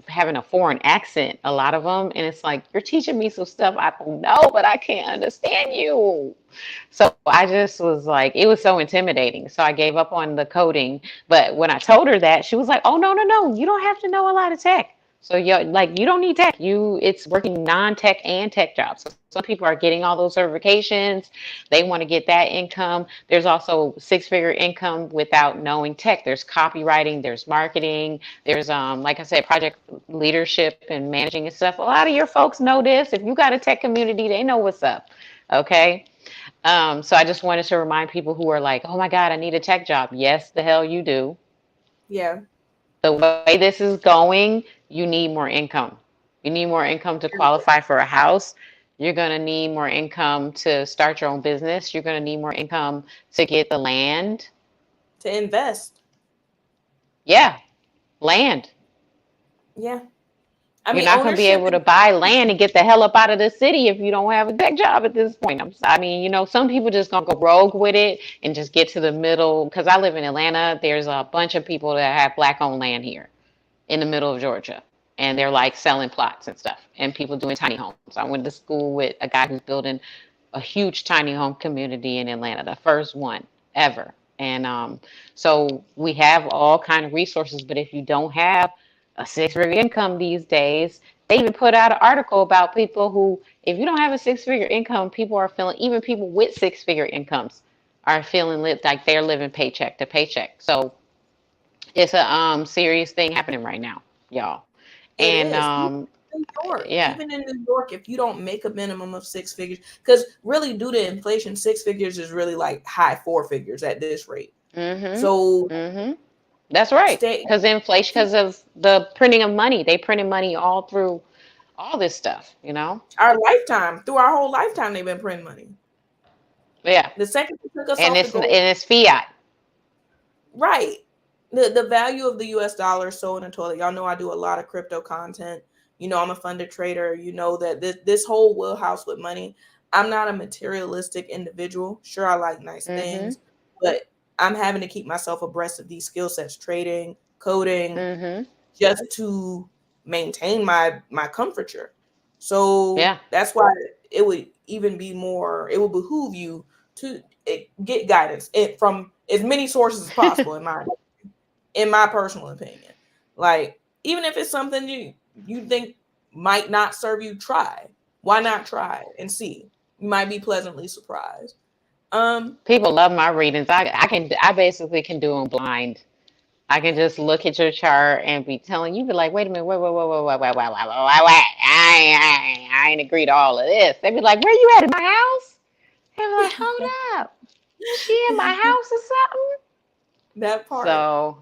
having a foreign accent, a lot of them, and it's like, you're teaching me some stuff I don't know, but I can't understand you. So I just was like, it was so intimidating. So I gave up on the coding. But when I told her that, she was like, "Oh, no, no, no, you don't have to know a lot of tech. So you don't need tech. It's working non-tech and tech jobs. So some people are getting all those certifications. They want to get that income. There's also six-figure income without knowing tech. There's copywriting, there's marketing, there's like I said, project leadership and managing and stuff. A lot of your folks know this. If you got a tech community, they know what's up. Okay. So I just wanted to remind people who are like, oh my God, I need a tech job. Yes, the hell you do. Yeah. The way this is going, you need more income. You need more income to qualify for a house. You're going to need more income to start your own business. You're going to need more income to get the land. To invest. Yeah, land. Yeah. I You're mean, not going to be ownership able to is buy land and get the hell up out of the city if you don't have a tech job at this point. I mean, some people just gonna go rogue with it and just get to the middle. Because I live in Atlanta, there's a bunch of people that have black-owned land here in the middle of Georgia, and they're like selling plots and stuff, and people doing tiny homes. I went to school with a guy who's building a huge tiny home community in Atlanta, the first one ever. And so we have all kind of resources, but if you don't have a six-figure income these days, they even put out an article about people who, if you don't have a six-figure income, people are feeling, even people with six-figure incomes are feeling like they're living paycheck to paycheck. So it's a serious thing happening right now, y'all. It And is. Even in New York, yeah. even in New York, if you don't make a minimum of six figures, because really due to inflation, six figures is really like high four figures at this rate. Mhm. So Mhm. That's right. stay Because inflation, because of the printing of money, they printed money all through all this stuff. our lifetime, through our whole lifetime, they've been printing money. Yeah. The second they took us And off the it's and gold, it's fiat. right? The value of the U.S. dollar is so in the toilet. Y'all know I do a lot of crypto content. You know I'm a funded trader. You know that this whole wheelhouse with money. I'm not a materialistic individual. Sure, I like nice Mhm. things, but I'm having to keep myself abreast of these skill sets, trading, coding, Mhm. just to maintain my comforture. So Yeah. that's why it would even be more. It would behoove you to get guidance from as many sources as possible. In my personal opinion, like even if it's something you think might not serve you, try. Why not try and see? You might be pleasantly surprised. Um, People love my readings. I basically can do them blind. I can just look at your chart and be telling you, be like, wait a minute, wait, wait, wait, wait, wait, wait, wait, wait, wait, wait, wait. I ain't agreed to all of this. They be like, where you at in my house? They be like, hold up, she in my house or something? that part. So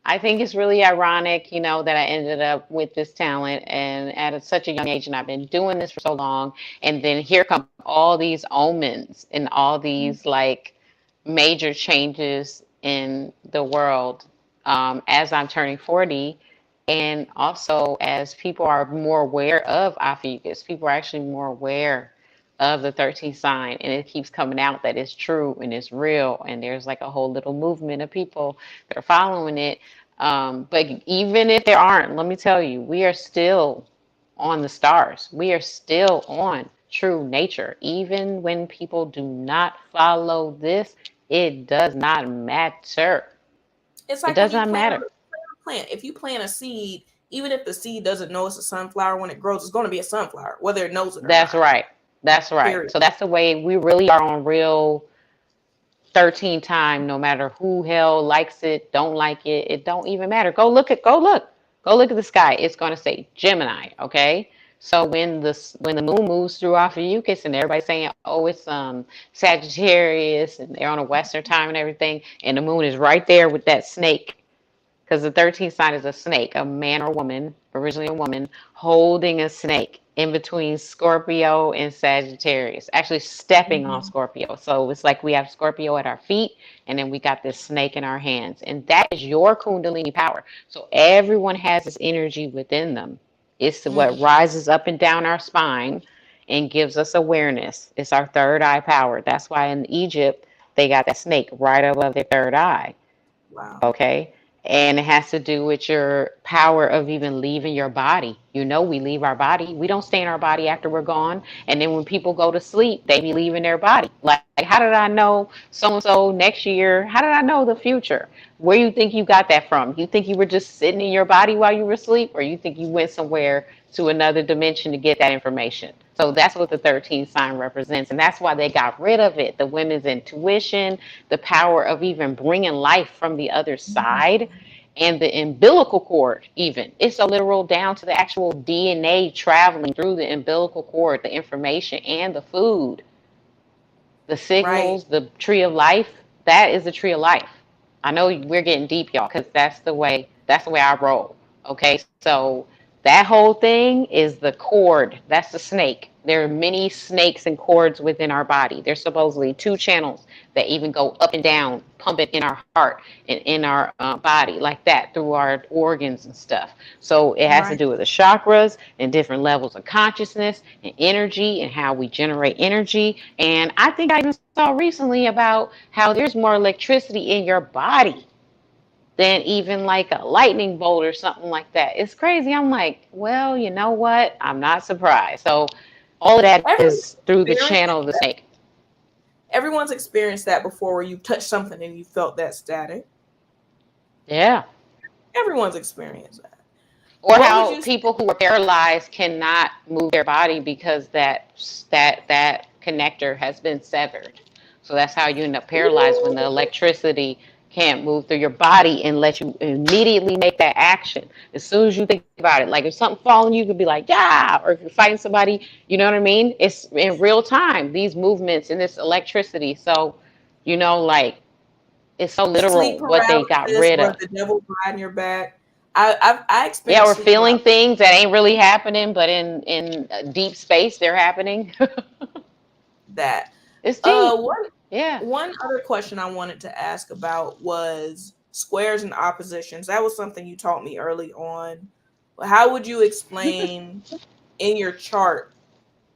I think it's really ironic, that I ended up with this talent and such a young age, and I've been doing this for so long. And then here come all these omens and all these like major changes in the world as I'm turning 40. And also, as people are more aware of Ophiuchus, people are actually more aware of the 13th sign, and it keeps coming out that it's true and it's real. And there's like a whole little movement of people that are following it. But even if there aren't, let me tell you, we are still on the stars. We are still on true nature. Even when people do not follow this, it does not matter. It's It like when does you not plant matter. a plant. If you plant a seed, even if the seed doesn't know it's a sunflower, when it grows, it's going to be a sunflower, whether it knows it or That's not. right. That's right. Period. So that's the way we really are on real 13 time, no matter who hell likes it, don't like it, it don't even matter. Go look at the sky. It's going to say Gemini, okay? So when the moon moves through Ophiuchus and everybody's saying, oh, it's Sagittarius and they're on a Western time and everything, and the moon is right there with that snake, because the 13th sign is a snake, a man or woman, originally a woman, holding a snake in between Scorpio and Sagittarius, actually stepping on Mhm. Scorpio. So it's like we have Scorpio at our feet, and then we got this snake in our hands. And that is your Kundalini power. So everyone has this energy within them. It's what Mm. rises up and down our spine and gives us awareness. It's our third eye power. That's why in Egypt they got that snake right above their third eye. Wow. Okay. And it has to do with your power of even leaving your body. You know, we leave our body. We don't stay in our body after we're gone. And then when people go to sleep, they be leaving their body. Like, how did I know so and so next year? How did I know the future? Where you think you got that from? You think you were just sitting in your body while you were asleep, or you think you went somewhere to another dimension to get that information? So that's what the 13th sign represents. And that's why they got rid of it. The women's intuition, the power of even bringing life from the other side, and the umbilical cord, even. It's a literal down to the actual DNA traveling through the umbilical cord, the information and the food, the Right. signals, the tree of life. That is the tree of life. I know we're getting deep, y'all, because that's the way I roll. Okay, so that whole thing is the cord. That's the snake. There are many snakes and cords within our body. There's supposedly two channels that even go up and down, pumping in our heart and in our body like that through our organs and stuff. So it has to Right. do with the chakras and different levels of consciousness and energy and how we generate energy. And I think I even saw recently about how there's more electricity in your body than even like a lightning bolt or something like that. It's crazy. I'm like, well, you know what? I'm not surprised. So all of that Everyone's is through the experienced channel of the that. snake. Everyone's experienced that before, where you touched something and you felt that static. Yeah. Everyone's experienced that. Or What would how you say? people who are paralyzed cannot move their body because that connector has been severed. So that's how you end up paralyzed when the Ooh, electricity can't move through your body and let you immediately make that action. As soon as you think about it, like if something falling, you could be like, yeah, or if you're fighting somebody, you know what I mean? It's in real time, these movements and this electricity. So, like it's so sleep literal what they got paralysis, rid or of. the devil riding your back. I Yeah, experienced or sleep feeling paralysis. things that ain't really happening, but in deep space they're happening. That. It's deep. One Yeah. one other question I wanted to ask about was squares and oppositions. That was something you taught me early on. How would you explain in your chart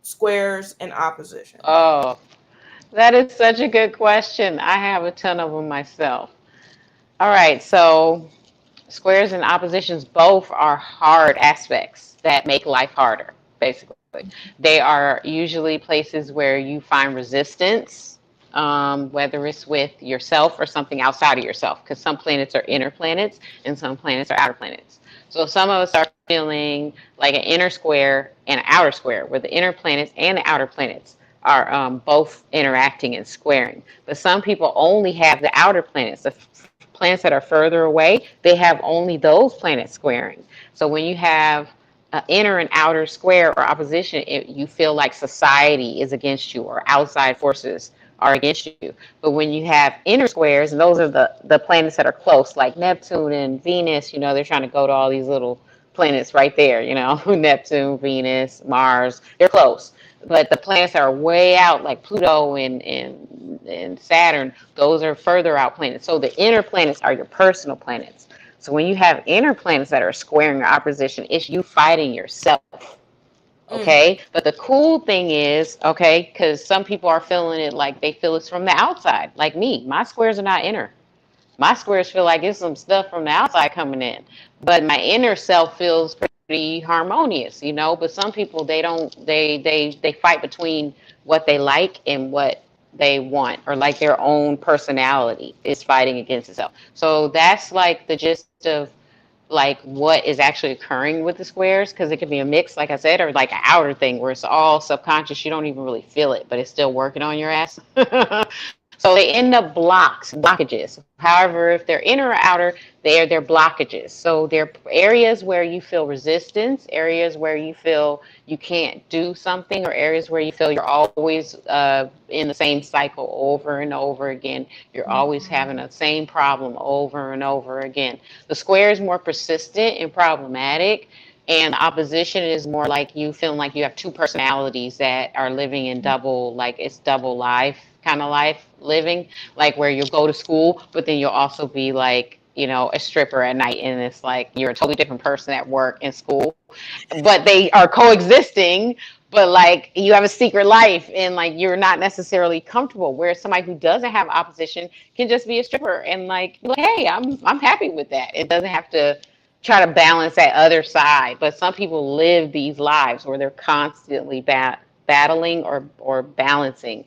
squares and oppositions? Oh, that is such a good question. I have a ton of them myself. All right, so squares and oppositions both are hard aspects that make life harder, basically. They are usually places where you find resistance, whether it's with yourself or something outside of yourself, because some planets are inner planets and some planets are outer planets. So some of us are feeling like an inner square and an outer square, where the inner planets and the outer planets are both interacting and squaring. But some people only have the outer planets, the planets that are further away, they have only those planets squaring. So when you have inner and outer square or opposition, you feel like society is against you or outside forces are against you. But when you have inner squares, and those are the planets that are close, like Neptune and Venus, they're trying to go to all these little planets right there, Neptune, Venus, Mars, they're close. But the planets that are way out, like Pluto and Saturn, those are further out planets. So the inner planets are your personal planets. So when you have inner planets that are squaring your opposition, it's you fighting yourself. Mm. Okay. But the cool thing is, okay, because some people are feeling it like they feel it's from the outside, like me. My squares are not inner. My squares feel like it's some stuff from the outside coming in. But my inner self feels pretty harmonious, But some people they don't they fight between what they like and what they want, or like their own personality is fighting against itself. So that's like the gist of like what is actually occurring with the squares, because it could be a mix, like I said, or like an outer thing where it's all subconscious, you don't even really feel it, but it's still working on your ass. So they end up blockages. However, if they're inner or outer, they're blockages. So they're areas where you feel resistance, areas where you feel you can't do something, or areas where you feel you're always in the same cycle over and over again. You're always having the same problem over and over again. The square is more persistent and problematic, and the opposition is more like you feeling like you have two personalities that are living in double, like it's double life kind of life living, like where you'll go to school, but then you'll also be like a stripper at night, and it's like you're a totally different person at work and school, but they are coexisting. But like you have a secret life, and like you're not necessarily comfortable. Where somebody who doesn't have opposition can just be a stripper and like be like, hey, I'm happy with that. It doesn't have to try to balance that other side. But some people live these lives where they're constantly battling or balancing,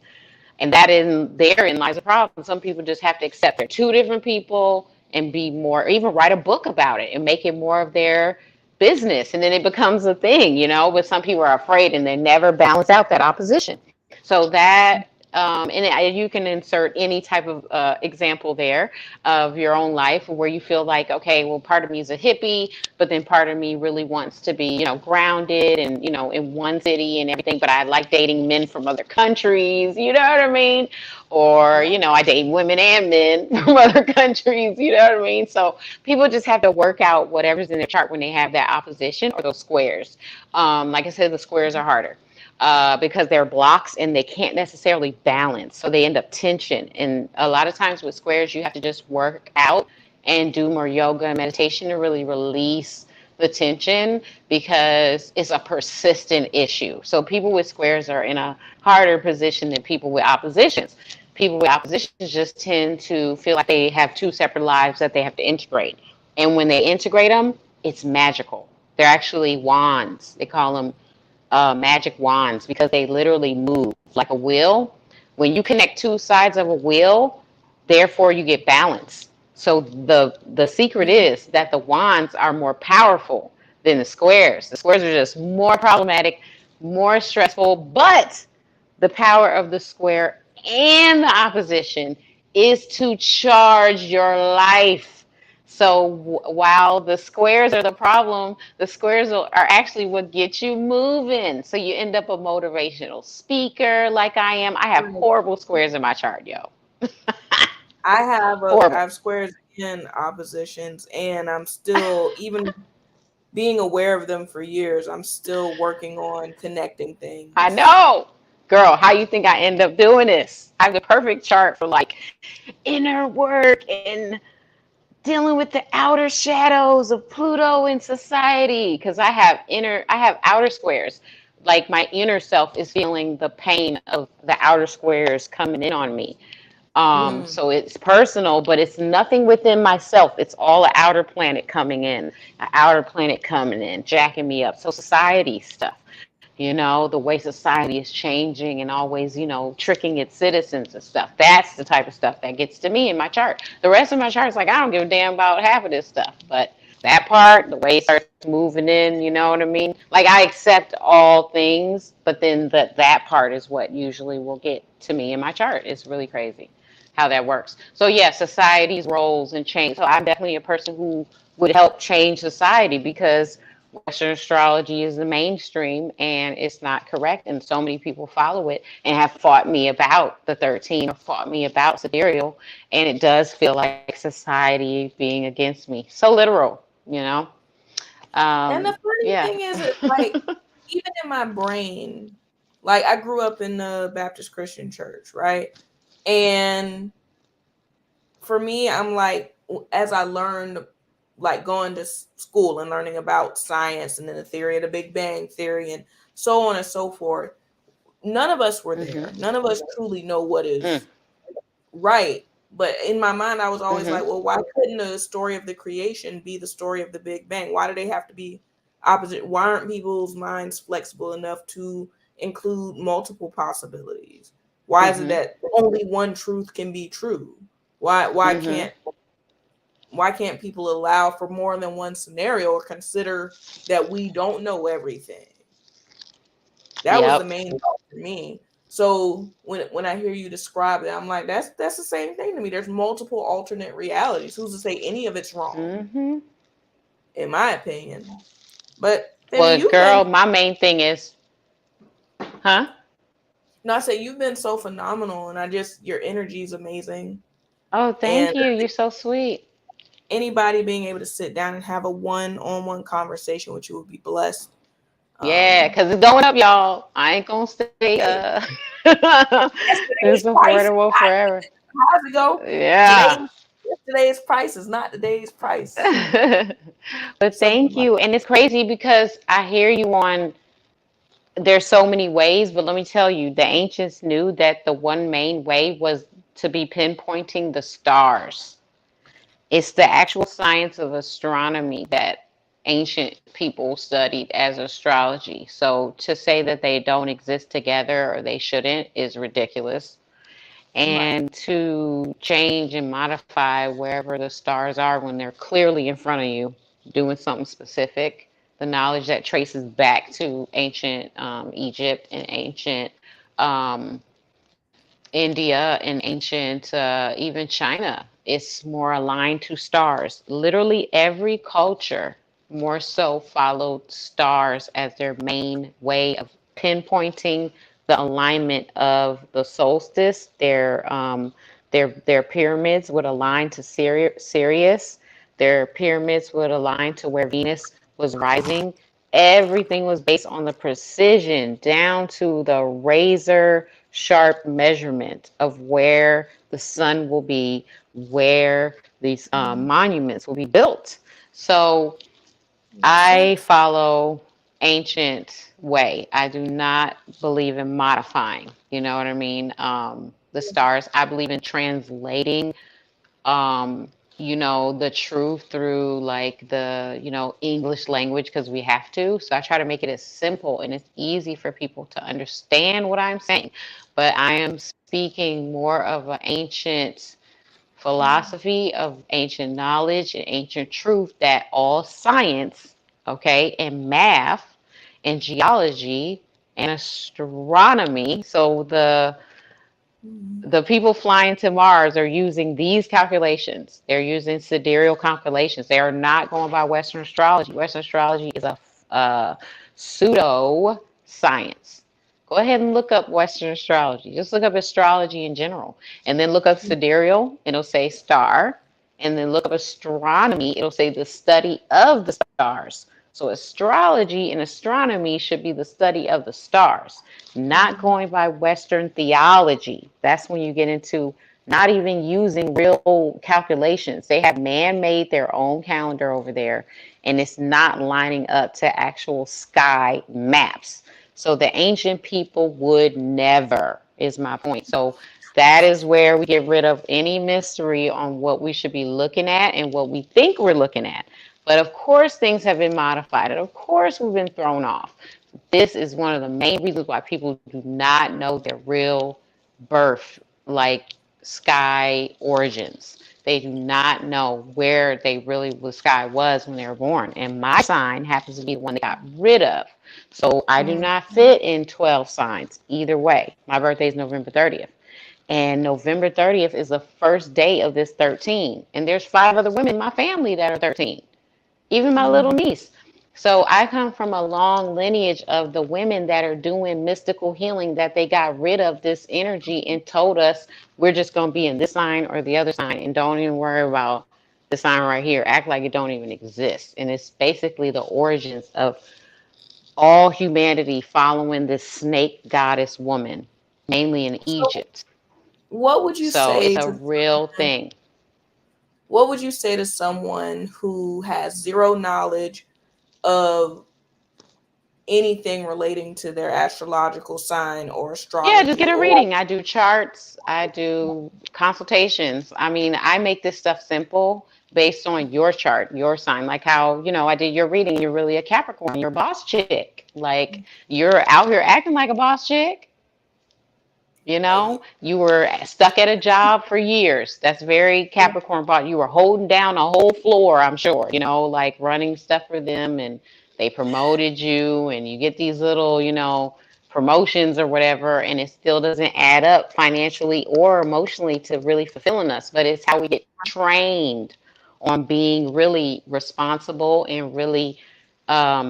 and that in therein lies a problem. Some people just have to accept they're two different people and be more, even write a book about it and make it more of their business. And then it becomes a thing. But some people are afraid and they never balance out that opposition. So that, and you can insert any type of example there of your own life where you feel like, okay, well, part of me is a hippie, but then part of me really wants to be, grounded and, in one city and everything, but I like dating men from other countries, you know what I mean? Or, Yeah. I date women and men from other countries, you know what I mean? So people just have to work out whatever's in their chart when they have that opposition or those squares. Like I said, the squares are harder. Because they're blocks and they can't necessarily balance. So they end up tension. And a lot of times with squares, you have to just work out and do more yoga and meditation to really release the tension because it's a persistent issue. So people with squares are in a harder position than people with oppositions. People with oppositions just tend to feel like they have two separate lives that they have to integrate. And when they integrate them, it's magical. They're actually wands. They call them magic wands because they literally move like a wheel. When you connect two sides of a wheel, therefore you get balance. So the secret Mm. is that the wands are more powerful than the squares. The squares are just more problematic, more stressful, but the power of the square and the opposition is to charge your life. So while the squares are the problem, the squares are actually what get you moving. So you end up a motivational speaker like I am. I have Right. horrible squares in my chart, yo. I Horrible. have squares and oppositions, and I'm still, even being aware of them for years, I'm still working on connecting I things. know. Girl, how you think I end up doing this? I have the perfect chart for like inner work and dealing with the outer shadows of Pluto in society because I have outer squares. Like my inner self is feeling the pain of the outer squares coming in on me. Mm. So it's personal, but it's nothing within myself. It's all an outer planet coming in, an outer planet coming in, jacking me up. So society stuff, the way society is changing and always, tricking its citizens and stuff. That's the type of stuff that gets to me in my chart. The rest of my chart is like, I don't give a damn about half of this stuff. But that part, the way it starts moving in, you know what I mean? Like I accept all things, but then that part is what usually will get to me in my chart. It's really crazy how that works. So yeah, society's roles and change. So I'm definitely a person who would help change society because Western astrology is the mainstream and it's not correct. And so many people follow it and have fought me about the 13 or fought me about sidereal. And it does feel like society being against me. So literal. And the funny Yeah. thing is, it's like, even in my brain, like I grew up in the Baptist Christian church, right? And for me, I'm like, as I learned, like going to school and learning about science and then the theory of the Big Bang Theory and so on and so forth, none of us were there. Mm-hmm. None of us truly know what Mm. is right. But in my mind, I was always like, Mm-hmm. well, why couldn't the story of the creation be the story of the Big Bang? Why do they have to be opposite? Why aren't people's minds flexible enough to include multiple possibilities? Why is it Mm-hmm. that only one truth can be true? Why why Mm-hmm. can't why can't people allow for more than one scenario or consider that we don't know everything? That was the Yep. main thought for me. So when I hear you describe it, I'm like, that's the same thing to me. There's multiple alternate realities. Who's to say any of it's wrong, Mm-hmm. in my opinion? But Femi, Well, you've been girl, my main thing is, huh? no, I say you've been so phenomenal, and I just your energy is amazing. Oh, And thank you. You're so sweet. anybody being able to sit down and have a one-on-one conversation with you would be blessed. Yeah, Um, because it's going up, y'all. I ain't gonna stay hey, this yesterday was spicy. affordable forever. How's it go? Today Yeah. was today's price is not today's price, or But something thank like you. And it's crazy because I hear you on there's so many ways, but let me tell you, the ancients knew that the one main way was to be pinpointing the stars. It's the actual science of astronomy that ancient people studied as astrology. So to say that they don't exist together or they shouldn't is ridiculous. right. And to change and modify wherever the stars are when they're clearly in front of you doing something specific, the knowledge that traces back to ancient Egypt and ancient um, India and ancient even China. It's more aligned to stars. Literally every culture more so followed stars as their main way of pinpointing the alignment of the solstice. Their pyramids would align to Sirius. Their pyramids would align to where Venus was rising. Everything was based on the precision down to the razor sharp measurement of where the sun will be, where these Mhm. monuments will be built. So Makes I sense. follow ancient way. I do not believe in modifying. You know what I mean? The stars. I believe in translating um, the truth through like the, English language because we have to. So I try to make it as simple and as easy for people to understand what I'm saying. But I am speaking more of an ancient philosophy of ancient knowledge and ancient truth that all science, okay, and math and geology and astronomy. So Mhm. the people flying to Mars are using these calculations. They're using sidereal calculations. They are not going by Western astrology. Western astrology is a pseudo science. Go ahead and look up Western astrology. Just look up astrology in general, and then look up sidereal. It'll say star, and then look up astronomy. It'll say the study of the stars. So astrology and astronomy should be the study of the stars, not Mhm. going by Western theology. That's when you get into not even using real calculations. They have man made their own calendar over there, and it's not lining up to actual sky maps. So the ancient people would never, is my point. So that is where we get rid of any mystery on what we should be looking at and what we think we're looking at. But of course, things have been modified, and of course, we've been thrown off. This is one of the main reasons why people do not know their real birth, like sky origins. They do not know where they really the sky was when they were born. And my sign happens to be the one they got rid of. So I do Mhm. not fit in 12 signs either way. My birthday is November 30th. And November 30th is the first day of this 13. And there's 5 other women in my family that are 13, even my little Mhm. niece. So I come from a long lineage of the women that are doing mystical healing that they got rid of this energy and told us we're just going to be in this sign or the other sign and don't even worry about the sign right here. Act like it don't even exist. And it's basically the origins of all humanity following this snake goddess woman, mainly in So, Egypt. what would you So say it's a to real thing. what would you say to someone who has zero knowledge of anything relating to their astrological sign or Yeah, just astrology get a or reading. I do charts, I do consultations. I mean, I make this stuff simple based on your chart, your sign. Like how, I did your reading. You're really a Capricorn. You're a boss chick. Like you're out here acting like a boss chick. yeah. You were stuck at a job for years. That's very Capricorn. But you were holding down a whole floor, I'm sure, like running stuff for them, and they promoted you, and you get these little, promotions or whatever, and it still doesn't add up financially or emotionally to really fulfilling us. But it's how we get trained on being really responsible and really,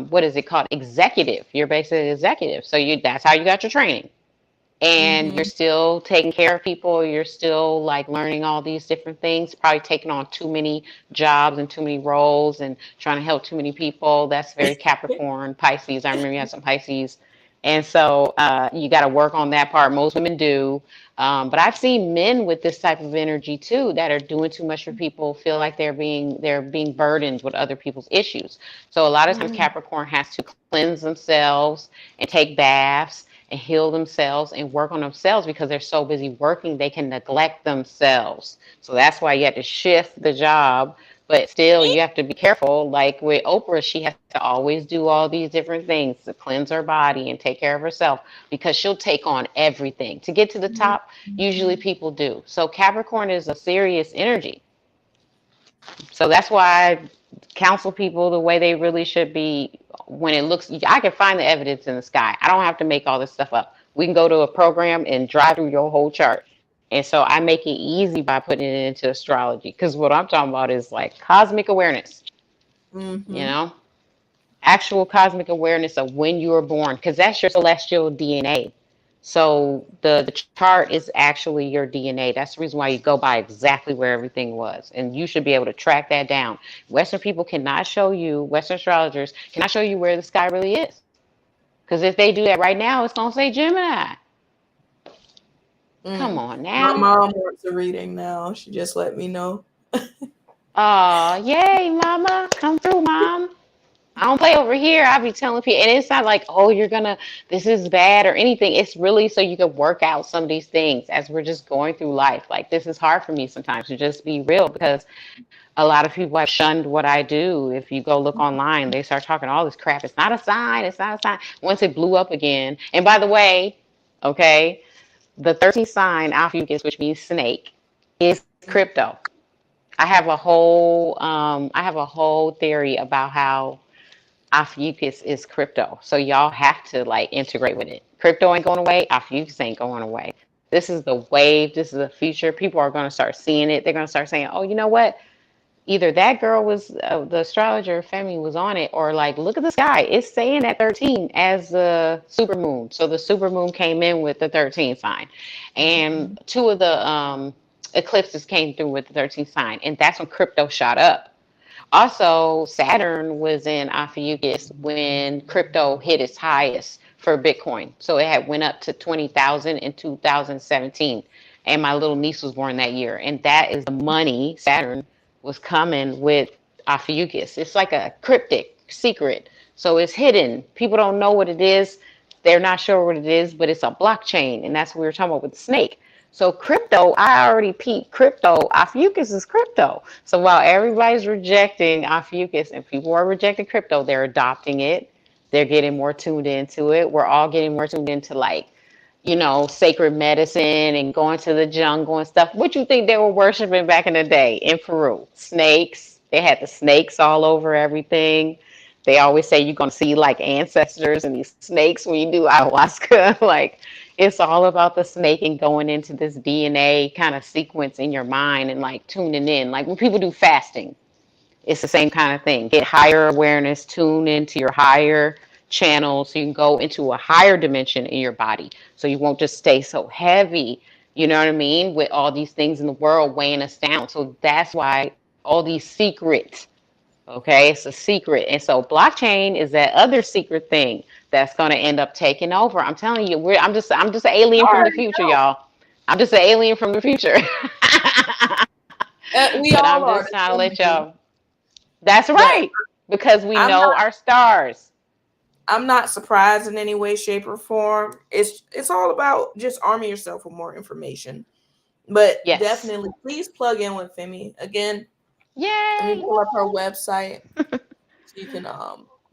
what is it called? Executive. You're basically executive. So that's how you got your training, and you're Mm-hmm. still taking care of people, you're still like learning all these different things, probably taking on too many jobs and too many roles and trying to help too many people. That's very Capricorn, Pisces. I remember you had some Pisces And so you got to work on that part. Most women do. But I've seen men with this type of energy too that are doing too much for people, feel like they're being burdened with other people's issues. So a lot of times Mm. Capricorn has to cleanse themselves and take baths and heal themselves and work on themselves because they're so busy working they can neglect themselves. So that's why you have to shift the job, but still you have to be careful. Like with Oprah, she has to always do all these different things to cleanse her body and take care of herself because she'll take on everything. To get to the top, usually people do. So Capricorn is a serious energy. So that's why I counsel people the way they really should be when it looks. I can find the evidence in the sky. I don't have to make all this stuff up. We can go to a program and drive through your whole chart. And so I make it easy by putting it into astrology because what I'm talking about is like cosmic awareness, you Mm-hmm. know, actual cosmic awareness of when you were born because that's your celestial DNA. So the chart is actually your DNA. That's the reason why you go by exactly where everything was. And you should be able to track that down. Western people cannot show you, Western astrologers cannot show you where the sky really is. Because if they do that right now, it's going to say Gemini. Come Mm. on My now. mom wants a reading now. She just let me know. Oh, yay, mama. Come through, mom. I don't play over here. I be telling people, and it's not like, oh, this is bad or anything. It's really so you can work out some of these things as we're just going through life. Like, this is hard for me sometimes to just be real because a lot of people have shunned what I do. If you go look online, they start talking all this crap. It's not a sign. It's not a sign. Once it blew up again. And by the way, okay, the 13th sign, Ophiuchus, which means snake, is crypto. I have a whole theory about how Ophiuchus is crypto. So y'all have to like integrate with it. Crypto ain't going away. Ophiuchus ain't going away. This is the wave. This is the future. People are going to start seeing it. They're going to start saying, oh, you know what? Either that girl was the astrologer Femi was on it, or like look at the sky. It's saying that 13 as the super moon. So the super moon came in with the 13 sign, Mm-hmm. and two of the eclipses came through with the 13th sign, and that's when crypto shot up. Also, Saturn was in Ophiuchus when crypto hit its highest for Bitcoin. So it had went up to 20,000 in 2017. And my little niece was born that year. And that is the money Saturn was coming with Ophiuchus. It's like a cryptic secret. So it's hidden. People don't know what it is. They're not sure what it is, but it's a blockchain. And that's what we were talking about with the snake. So crypto, I already peeped crypto. Ophiuchus is crypto. So while everybody's rejecting Ophiuchus and people are rejecting crypto, they're adopting it. They're getting more tuned into it. We're all getting more tuned into like, sacred medicine and going to the jungle and stuff. What you think they were worshiping back in the day in Peru? Snakes. They had the snakes all over everything. They always say you're going to see like ancestors and these snakes when you do ayahuasca. Like it's all about the snake and going into this DNA kind of sequence in your mind and like tuning in. Like when people do fasting, it's the same kind of thing. Get higher awareness, tune into your higher channel so you can go into a higher dimension in your body. So you won't just stay so heavy, you know what I mean, with all these things in the world weighing us down. So that's why all these secrets, okay, it's a secret. And so blockchain is that other secret thing that's going to end up taking over. I'm telling you, I'm just an I alien from the already future, know. y'all. I'm just an alien from the future. We But all I'm are just to trying to some let degree. y'all. That's But right, because we I'm know not our stars. I'm not surprised in any way, shape, or form. It's all about just arming yourself with more information. But Yes. definitely please plug in with Femi. Again, let me Yay. pull up her website so you can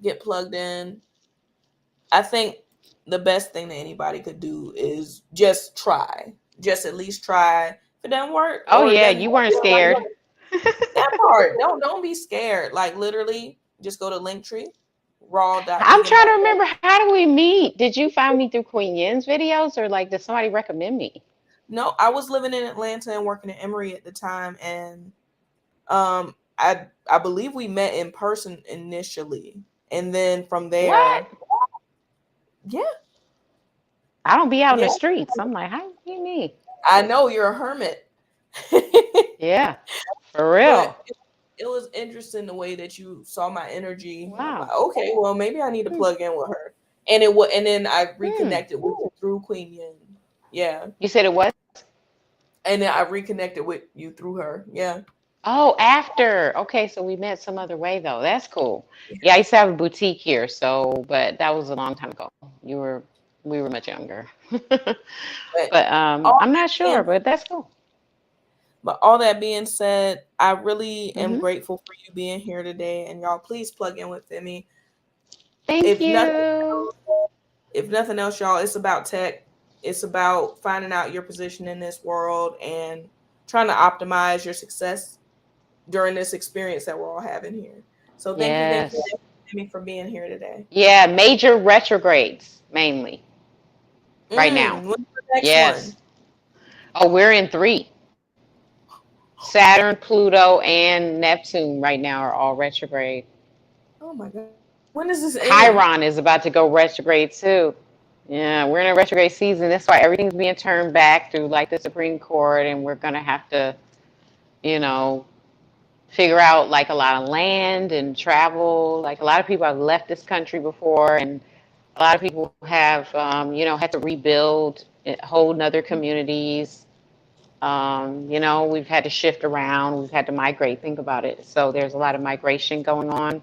get plugged in. I think the best thing that anybody could do is just try. Just at least try. If it doesn't work Oh or it yeah, doesn't you weren't feel like scared. that part, don't be scared. Like literally just go to Linktree, I'm trying to raw.vegan.co. remember, how do we meet? Did you find me through Queen Yin's videos or like did somebody recommend me? No, I was living in Atlanta and working at Emory at the time, and I believe we met in person initially, and then from What? there, yeah, I don't be out in yeah, the streets. I'm like, how do you meet? I know you're a hermit. Yeah, for real. But it was interesting the way that you saw my energy, and I'm like, Wow. okay, well, maybe I need to Hmm. plug in with her. and then I Hmm. reconnected with you through Queen Yin. Yeah. You said it was? And then I reconnected with you through her. Yeah. Oh, after. Okay, so we met some other way though. That's cool. Yeah, I Yeah. used to have a boutique here, so but that was a long time ago. You were we were much younger. But But all I'm that not sure, being but that's cool. but all that being said, I really am Hmm. grateful for you being here today. And y'all, please plug in with Femi. Thank If nothing you. else, if nothing else, y'all, it's about tech. It's about finding out your position in this world and trying to optimize your success during this experience that we're all having here. So Yes. thank you, Femi, for being here today. Yeah, major retrogrades mainly right now. When's the next one? Yes. Oh, we're in three. Saturn, Pluto, and Neptune right now are all retrograde. Oh my God. When does this end? Chiron is about to go retrograde too. Yeah, we're in a retrograde season. That's why everything's being turned back through like the Supreme Court, and we're gonna have to, you know, figure out like a lot of land and travel. Like a lot of people have left this country before, and a lot of people have, had to rebuild whole nother communities. We've had to shift around. We've had to migrate. Think about it. So there's a lot of migration going on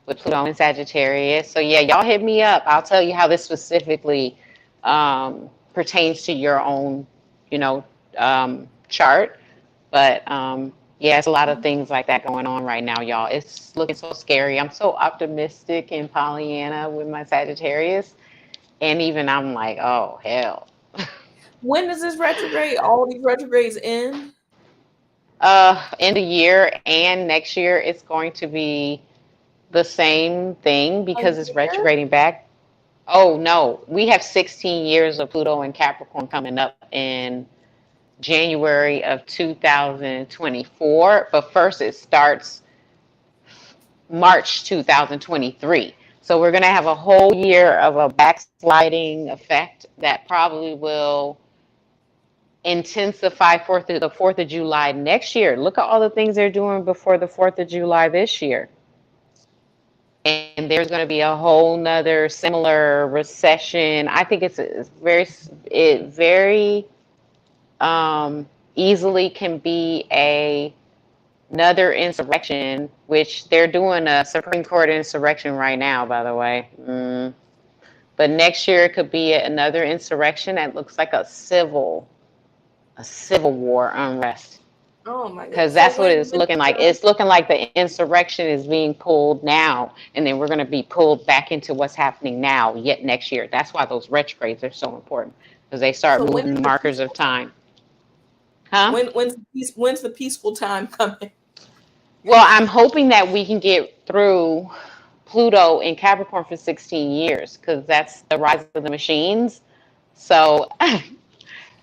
with Pluto and Sagittarius. So yeah, y'all hit me up. I'll tell you how this specifically pertains to your own, chart. But yeah, it's a lot of things like that going on right now, y'all. It's looking so scary. I'm so optimistic in Pollyanna with my Sagittarius, and even I'm like, oh hell. When does this retrograde, all these retrogrades end? End of year and next year, it's going to be the same thing A because it's year? retrograding back. Oh no, we have 16 years of Pluto and Capricorn coming up in January of 2024. But first, it starts March 2023. So we're going to have a whole year of a backsliding effect that probably will intensify the 4th of July next year. Look at all the things they're doing before the 4th of July this year. And there's going to be a whole nother similar recession. I think it very easily can be another insurrection, which they're doing a Supreme Court insurrection right now, by the way. But next year it could be another insurrection that looks like a civil war unrest. Oh my God. Because So that's what it's looking like. It's looking like the insurrection is being pulled now, and then we're going to be pulled back into what's happening now yet next year. That's why those retrogrades are so important because they start so when's moving the markers of peaceful time? time. Huh? When's the peaceful time coming? Well, I'm hoping that we can get through Pluto in Capricorn for 16 years because that's the rise of the machines. So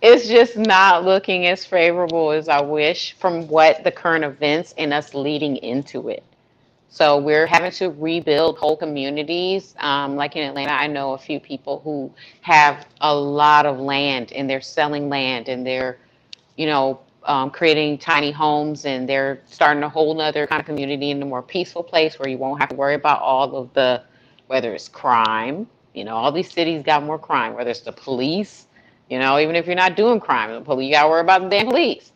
it's just not looking as favorable as I wish from what the current events and us leading into it. So we're having to rebuild whole communities. Like in Atlanta, I know a few people who have a lot of land and they're selling land and they're, creating tiny homes and they're starting a whole nother kind of community in a more peaceful place where you won't have to worry about all of the, whether it's crime, all these cities got more crime, whether it's the police, even if you're not doing crime, the police, you got to worry about the damn police.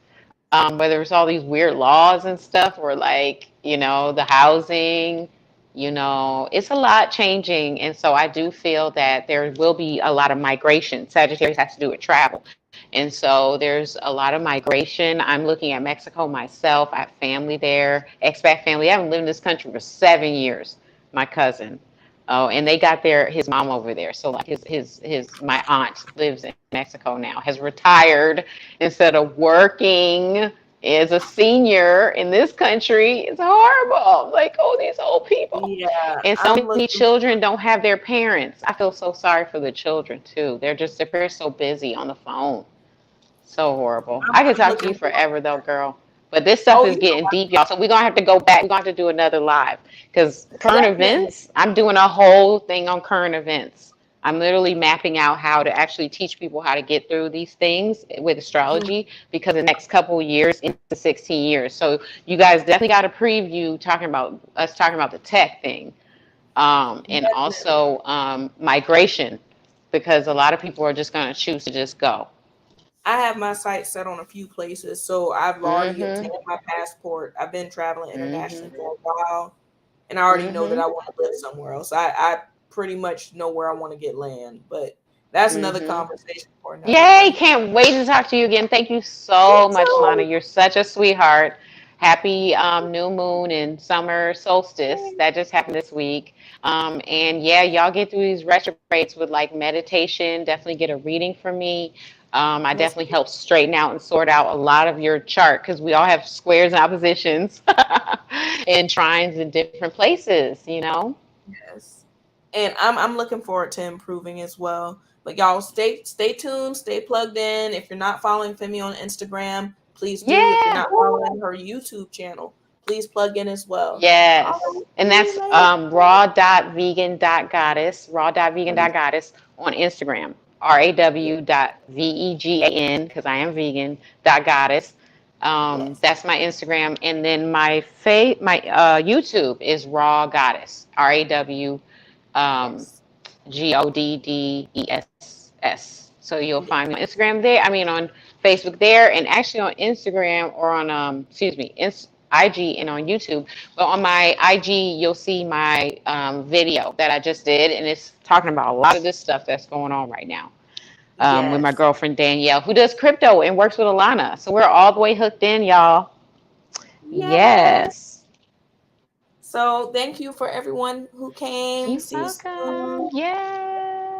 Whether it's all these weird laws and stuff, or like, the housing, it's a lot changing. And so I do feel that there will be a lot of migration. Sagittarius has to do with travel. And so there's a lot of migration. I'm looking at Mexico myself. I have family there, expat family. I haven't lived in this country for 7 years, my cousin. Oh, and they got his mom over there. So like my aunt lives in Mexico now, has retired instead of working as a senior in this country. It's horrible. Like, oh, these old people. Yeah, And so I'm many looking. children don't have their parents. I feel so sorry for the children too. Their parents so busy on the phone. So horrible. I could I'm talk to you looking for. forever though, girl. But this stuff Oh, is getting deep, y'all. So we're gonna have to go back. We're gonna have to do another live because current definitely. events. I'm doing a whole thing on current events. I'm literally mapping out how to actually teach people how to get through these things with Mhm. astrology because the next couple of years into 16 years. So you guys definitely got a preview talking about the tech thing. And Definitely. also migration, because a lot of people are just going to choose to just go. I have my sights set on a few places, so I've already Mm-hmm. obtained my passport. I've been traveling Mm-hmm. internationally for a while, and I already know that Mm-hmm. I want to live somewhere else. I pretty much know where I want to get land, but that's another Mm-hmm. conversation for another Yay! day. Can't wait to talk to you again. Thank you Me so much, Lana. too. You're such a sweetheart. Happy new moon and summer solstice that just happened this week. And yeah, y'all get through these retrogrades with like meditation. Definitely get a reading from me. I Yes, definitely help straighten out and sort out a lot of your chart because we all have squares and oppositions and trines in different places, you know? yes. And I'm looking forward to improving as well. But y'all stay tuned, stay plugged in. If you're not following Femi on Instagram, please do. If you're Yeah. not following her YouTube channel, please plug in as well. All Yes. right, And see you that's later. raw.vegan.goddess, raw.vegan.goddess on Instagram. raw.vegan, because I am vegan, dot goddess. Yes, That's my Instagram. And then my YouTube is raw goddess, raw um, yes, goddess. So you'll yes, find me on Instagram there. I mean, on Facebook there, and actually on Instagram or on excuse me, IG and on YouTube. But on my IG, you'll see my video that I just did, and it's talking about a lot of this stuff that's going on right now. With my yes, girlfriend Danielle, who does crypto and works with Alana. So we're all the way hooked in, y'all. yes. Yes. So thank you for everyone who came. You're See you welcome. soon. Yes.